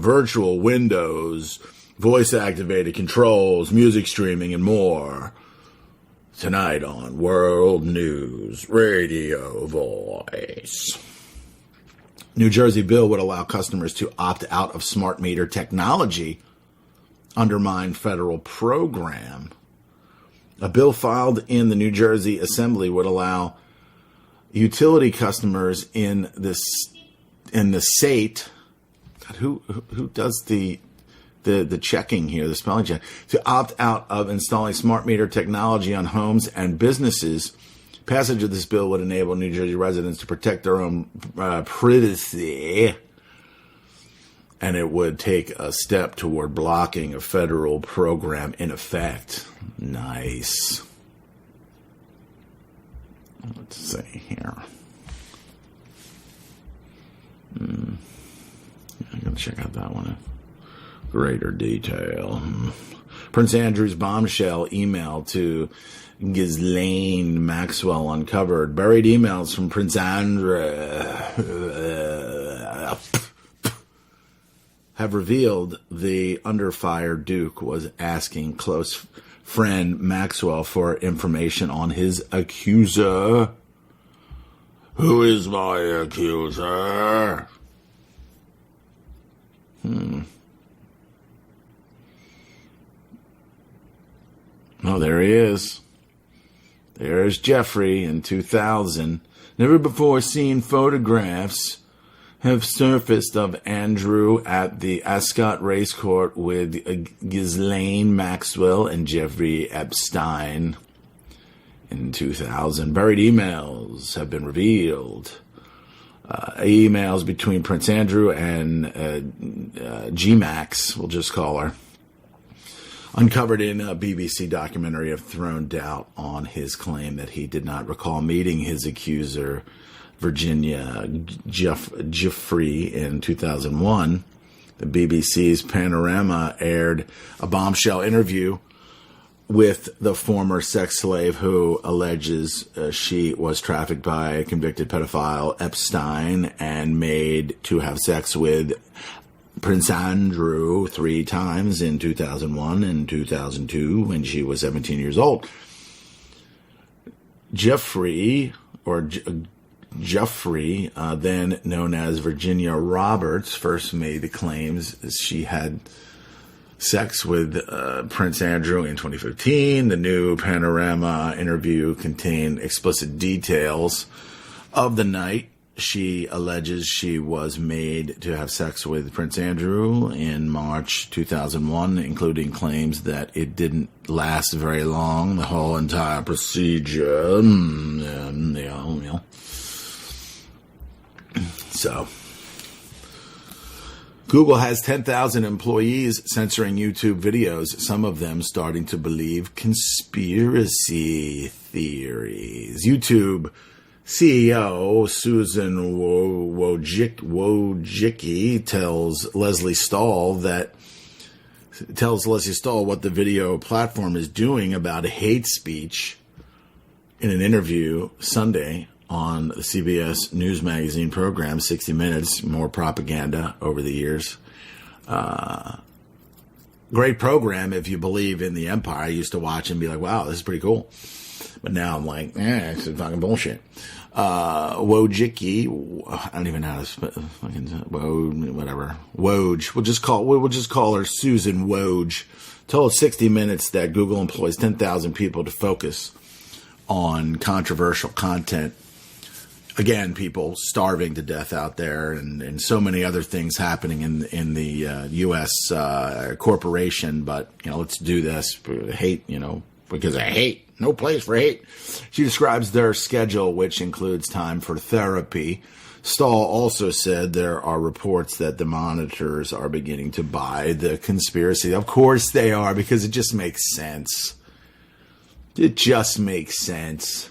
[SPEAKER 4] virtual windows, voice-activated controls, music streaming, and more. Tonight on World News Radio Voice. New Jersey bill would allow customers to opt out of smart meter technology, undermine federal program. A bill filed in the New Jersey Assembly would allow utility customers in the state. God, who does the checking here, the spelling check, to opt out of installing smart meter technology on homes and businesses. Passage of this bill would enable New Jersey residents to protect their own privacy, and it would take a step toward blocking a federal program in effect. Nice. Let's see here. I'm going to check out that one in greater detail. Prince Andrew's bombshell email to Ghislaine Maxwell uncovered. Buried emails from Prince Andrew have revealed the under fire Duke was asking close friend Maxwell for information on his accuser. Who is my accuser? Oh, there he is. There's Jeffrey in 2000. Never before seen photographs have surfaced of Andrew at the Ascot Racecourse with Ghislaine Maxwell and Jeffrey Epstein. In 2000, buried emails have been revealed. Emails between Prince Andrew and G-Max, we'll just call her, uncovered in a BBC documentary, have thrown doubt on his claim that he did not recall meeting his accuser, Virginia Giuffre, in 2001. The BBC's Panorama aired a bombshell interview with the former sex slave who alleges she was trafficked by a convicted pedophile Epstein and made to have sex with Prince Andrew 3 times in 2001 and 2002 when she was 17 years old. Jeffrey, then known as Virginia Roberts, first made the claims she had sex with Prince Andrew in 2015. The new Panorama interview contained explicit details of the night. She alleges she was made to have sex with Prince Andrew in March 2001, including claims that it didn't last very long, the whole entire procedure. So, Google has 10,000 employees censoring YouTube videos, some of them starting to believe conspiracy theories. YouTube CEO Susan Wojcicki tells Leslie Stahl what the video platform is doing about hate speech in an interview Sunday on the CBS News Magazine program, 60 Minutes, more propaganda over the years. Great program if you believe in the empire. I used to watch and be like, wow, this is pretty cool. But now I'm like, it's fucking bullshit. Wojcicki, I don't even know how to spell whatever. Woj. We'll just call her Susan Woj. Told 60 Minutes that Google employs 10,000 people to focus on controversial content. Again, people starving to death out there, and so many other things happening in the U.S. Corporation. But let's do this. Hate, because of hate. No place for hate. She describes their schedule, which includes time for therapy. Stahl also said there are reports that the monitors are beginning to buy the conspiracy. Of course they are, because it just makes sense. It just makes sense.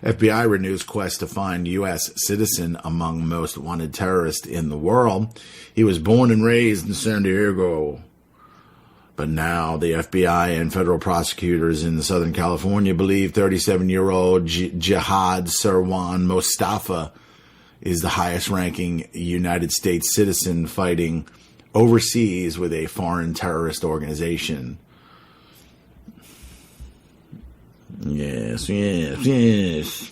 [SPEAKER 4] FBI renews quest to find U.S. citizen among most wanted terrorists in the world. He was born and raised in San Diego. But now the FBI and federal prosecutors in Southern California believe 37-year-old Jihad Sirwan Mostafa is the highest-ranking United States citizen fighting overseas with a foreign terrorist organization. Yes, yes, yes.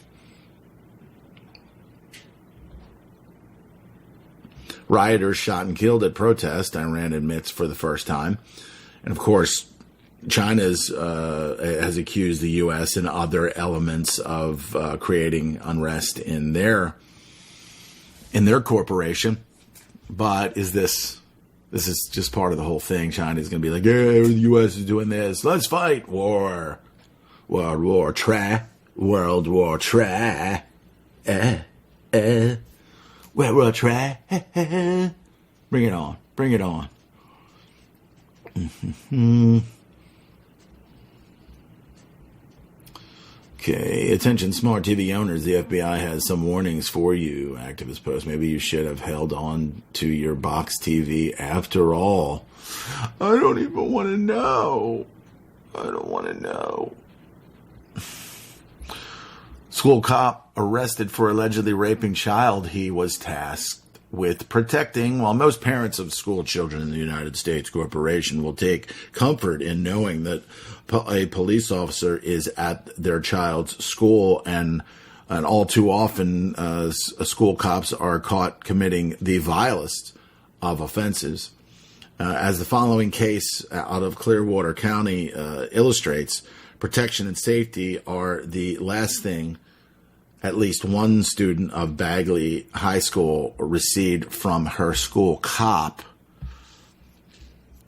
[SPEAKER 4] Rioters shot and killed at protest, Iran admits for the first time. And, of course, China has accused the U.S. and other elements of creating unrest in their corporation. But this is just part of the whole thing. China's going to be like, yeah, the U.S. is doing this. Let's fight. War. World War III. World War III. World War III. Bring it on. Bring it on. Okay, attention smart TV owners, the FBI has some warnings for you. Activist post, maybe you should have held on to your box TV after all. I don't even want to know. I don't want to know. School cop arrested for allegedly raping child he was tasked with protecting. While most parents of school children in the United States corporation will take comfort in knowing that a police officer is at their child's school, and all too often school cops are caught committing the vilest of offenses. As the following case out of Clearwater County illustrates, protection and safety are the last thing at least one student of Bagley High School received from her school cop.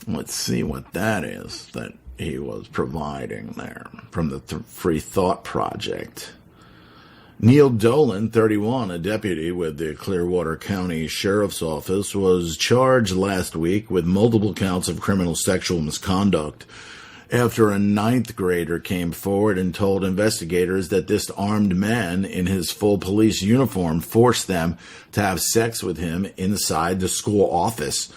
[SPEAKER 4] Let's see what that is that he was providing there from the Free Thought Project. Neil Dolan, 31, a deputy with the Clearwater County Sheriff's Office, was charged last week with multiple counts of criminal sexual misconduct after a 9th grader came forward and told investigators that this armed man in his full police uniform forced them to have sex with him inside the school office.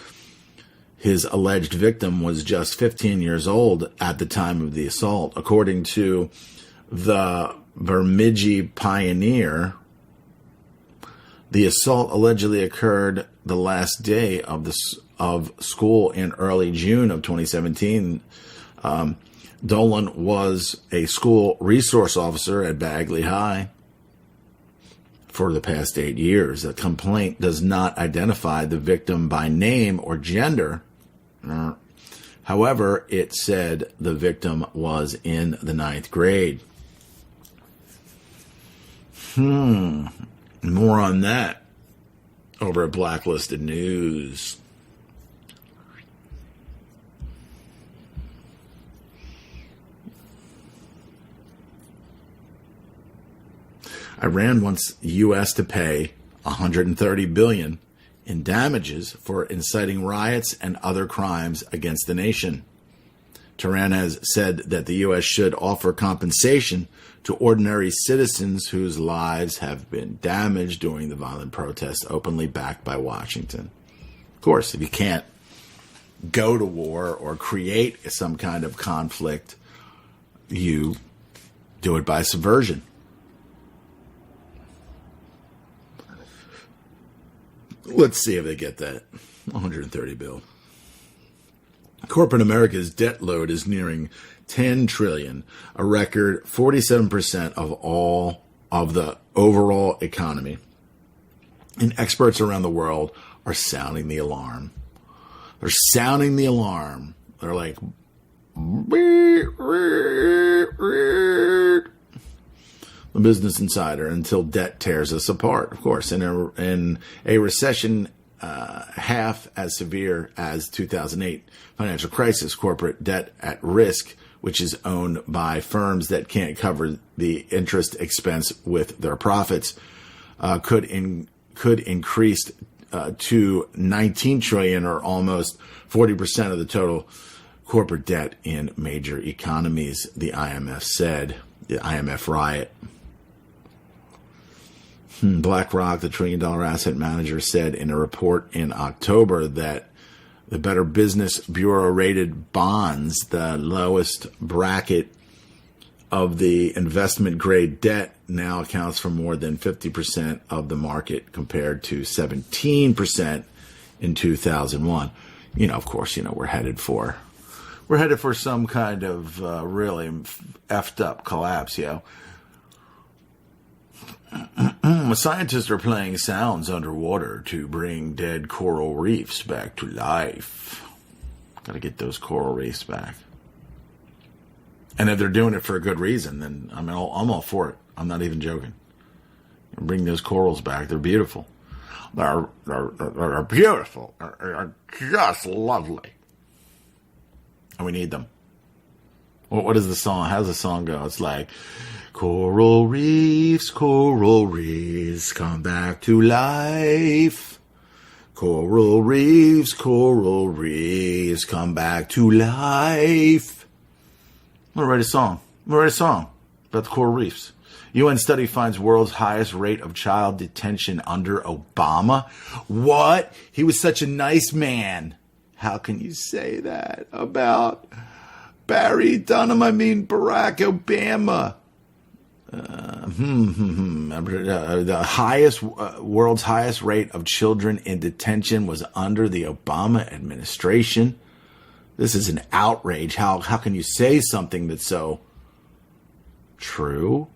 [SPEAKER 4] His alleged victim was just 15 years old at the time of the assault. According to the Bemidji Pioneer, the assault allegedly occurred the last day of school in early June of 2017. Dolan was a school resource officer at Bagley High for the past 8 years. The complaint does not identify the victim by name or gender. However, it said the victim was in the 9th grade. More on that over at Blacklisted News. Iran wants U.S. to pay $130 billion in damages for inciting riots and other crimes against the nation. Tehran has said that the U.S. should offer compensation to ordinary citizens whose lives have been damaged during the violent protests openly backed by Washington. Of course, if you can't go to war or create some kind of conflict, you do it by subversion. Let's see if they get that. 130 bill. Corporate America's debt load is nearing $10 trillion, a record 47% of all of the overall economy. And experts around the world are sounding the alarm. They're sounding the alarm. They're like, the Business Insider, until debt tears us apart. Of course, in a recession half as severe as 2008 financial crisis. Corporate debt at risk, which is owned by firms that can't cover the interest expense with their profits, could increase to 19 trillion, or almost 40% of the total corporate debt in major economies, the IMF said. The IMF riot. BlackRock, the $1 trillion asset manager, said in a report in October that the Better Business Bureau rated bonds, the lowest bracket of the investment grade debt, now accounts for more than 50% of the market compared to 17% in 2001. Of course, we're headed for some kind of really effed up collapse, Scientists are playing sounds underwater to bring dead coral reefs back to life. Gotta get those coral reefs back. And if they're doing it for a good reason, then I'm all for it. I'm not even joking. Bring those corals back. They're beautiful. They're beautiful. They're just lovely. And we need them. What is the song? How does the song go? It's like, coral reefs, come back to life. Coral reefs, come back to life. I'm going to write a song. About the coral reefs. UN study finds world's highest rate of child detention under Obama. What? He was such a nice man. How can you say that about Barack Obama? The world's highest rate of children in detention was under the Obama administration. This is an outrage. How can you say something that's so true?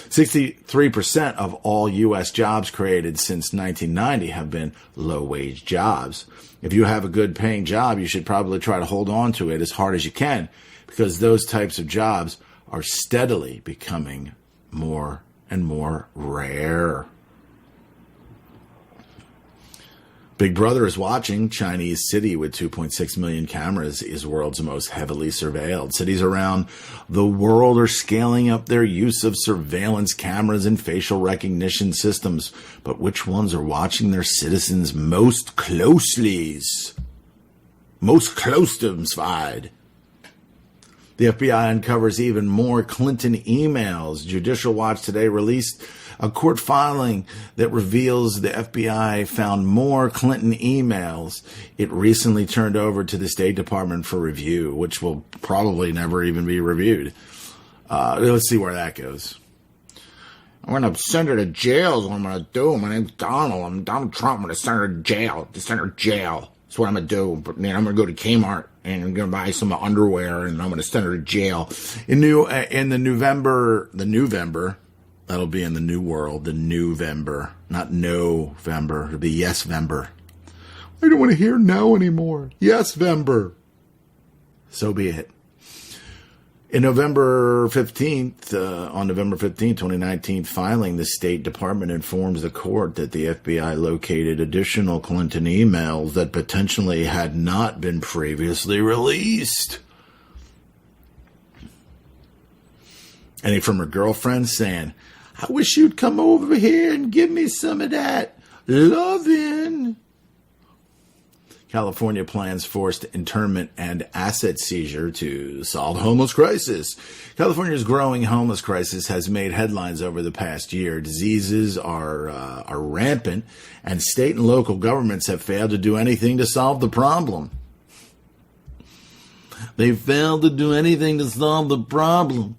[SPEAKER 4] 63% of all U.S. jobs created since 1990 have been low-wage jobs. If you have a good-paying job, you should probably try to hold on to it as hard as you can, because those types of jobs are steadily becoming more and more rare. Big Brother is watching. Chinese city with 2.6 million cameras is world's most heavily surveilled. Cities around the world are scaling up their use of surveillance cameras and facial recognition systems. But which ones are watching their citizens most closely? Most close-to-fied. The FBI uncovers even more Clinton emails. Judicial Watch today released a court filing that reveals the FBI found more Clinton emails it recently turned over to the State Department for review, which will probably never even be reviewed. Let's see where that goes. I'm going to send her to jail is what I'm going to do. My name's Donald. I'm Donald Trump. I'm going to send her to jail. That's what I'm going to do. But then I'm going to go to Kmart and I'm going to buy some underwear and I'm going to send her to jail. In the November, that'll be in the new world, the November, not November. It'll be Yes-Vember. I don't want to hear no anymore. Yes-Vember. So be it. On November 15th, 2019 filing, the State Department informs the court that the FBI located additional Clinton emails that potentially had not been previously released. And from her girlfriend saying, I wish you'd come over here and give me some of that lovin'. California plans forced internment and asset seizure to solve homeless crisis. California's growing homeless crisis has made headlines over the past year. Diseases are rampant, and state and local governments have failed to do anything to solve the problem. They failed to do anything to solve the problem.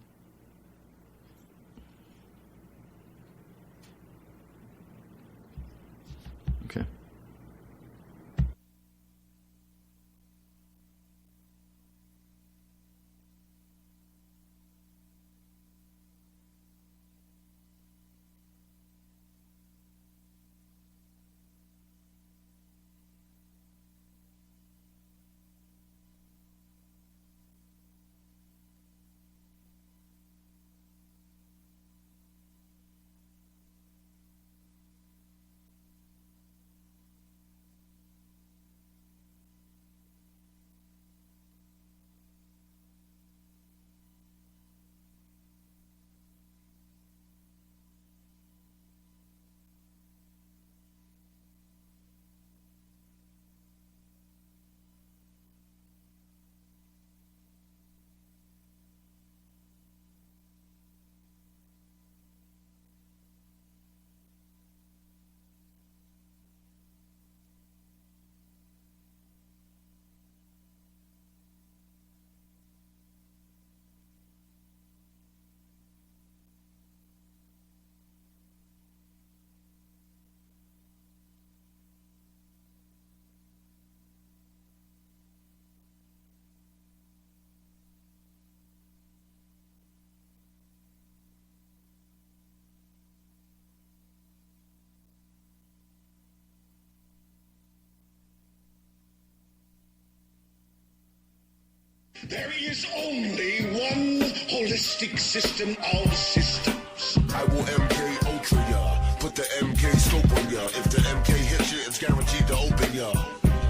[SPEAKER 19] There is only one holistic system of systems.
[SPEAKER 20] I will MK Ultra ya, put the MK scope on ya. If the MK hits you, it's guaranteed to open ya.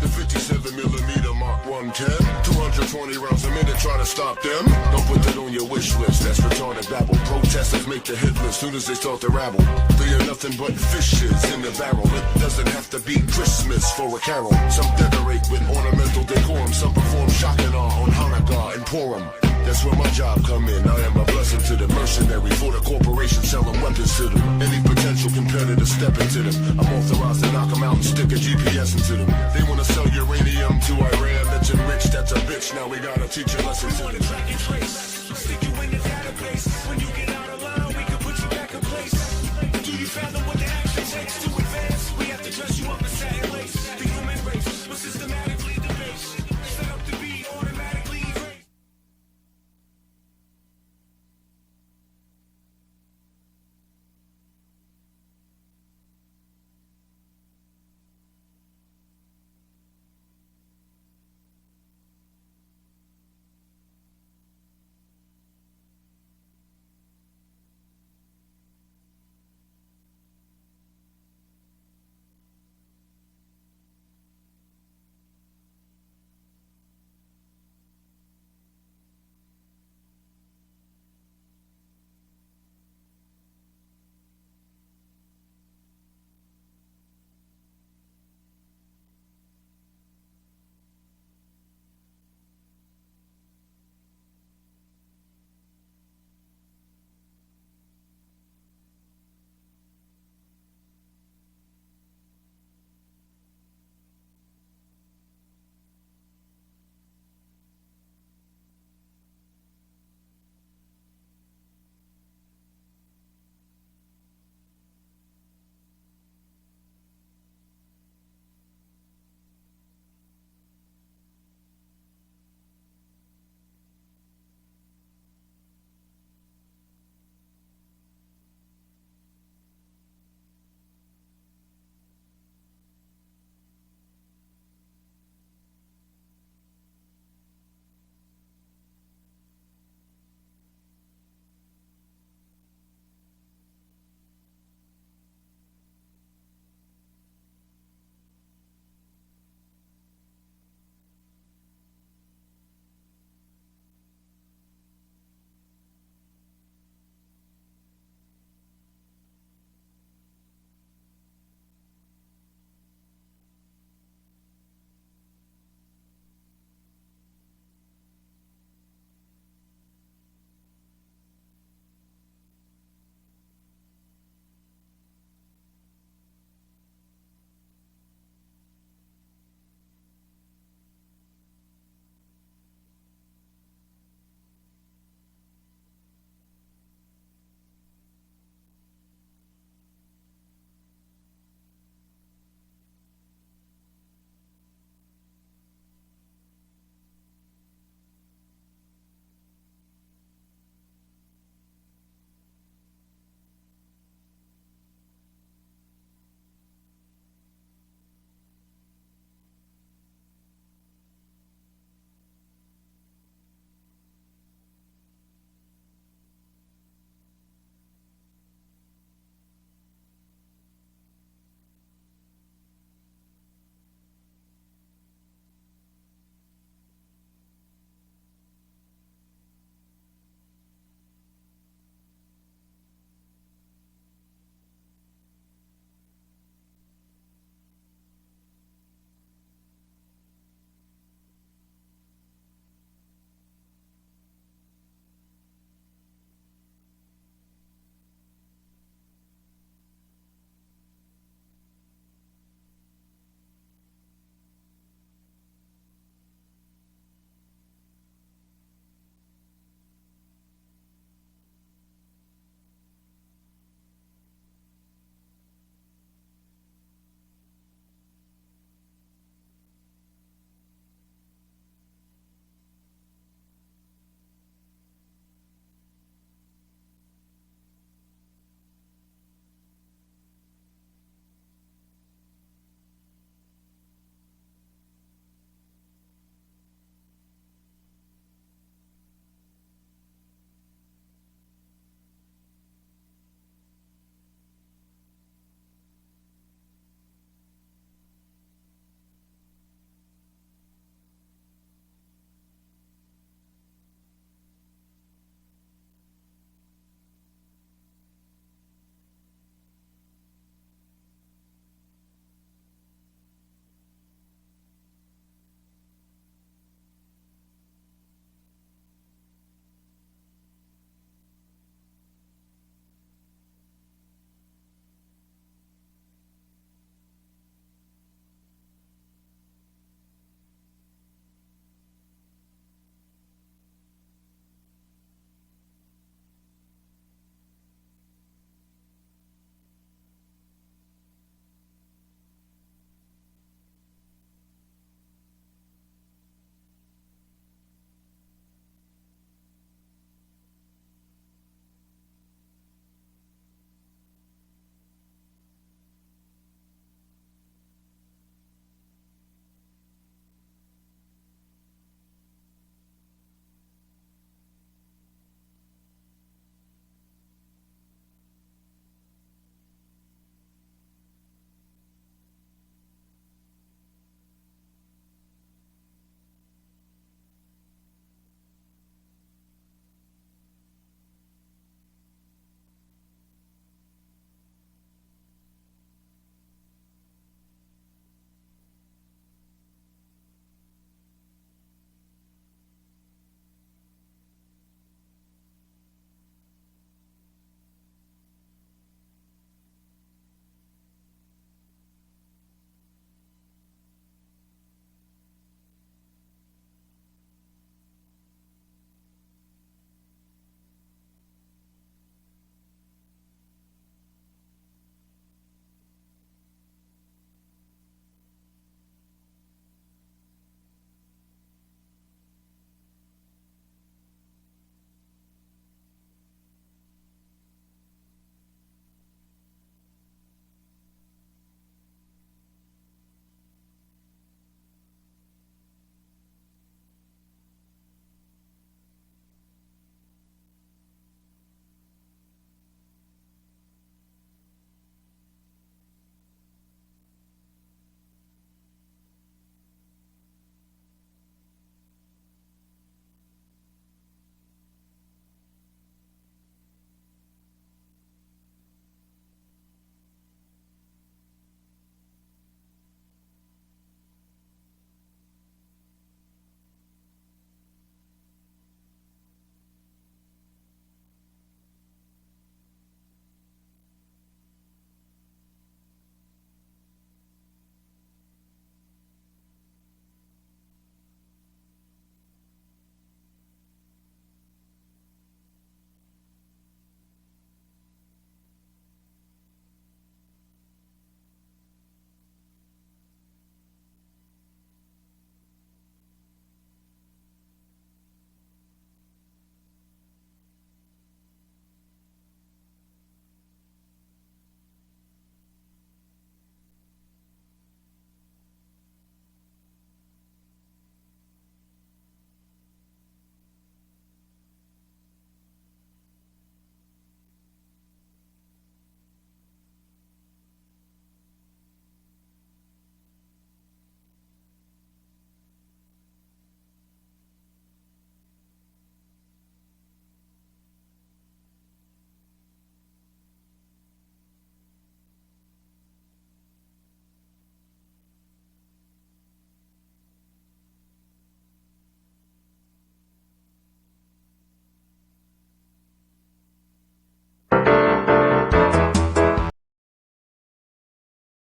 [SPEAKER 20] The 57mm Mark 110, 220 rounds a minute, try to stop them. Don't put that on your wish list, that's retarded babble. Protesters make the hit list soon as they start to rabble. They are nothing but fishes in the barrel. It doesn't have to be Christmas for a carol. Some decorate with ornamental decorum, some perform shocking on Hanukkah and Purim. That's where my job come in. I am a blessing to the mercenary for the corporation selling weapons to them. Any potential competitor step into them. I'm authorized to knock them out and stick a GPS into them. They want to sell uranium to Iran that's enriched. That's a bitch. Now we gotta teach a lesson to them.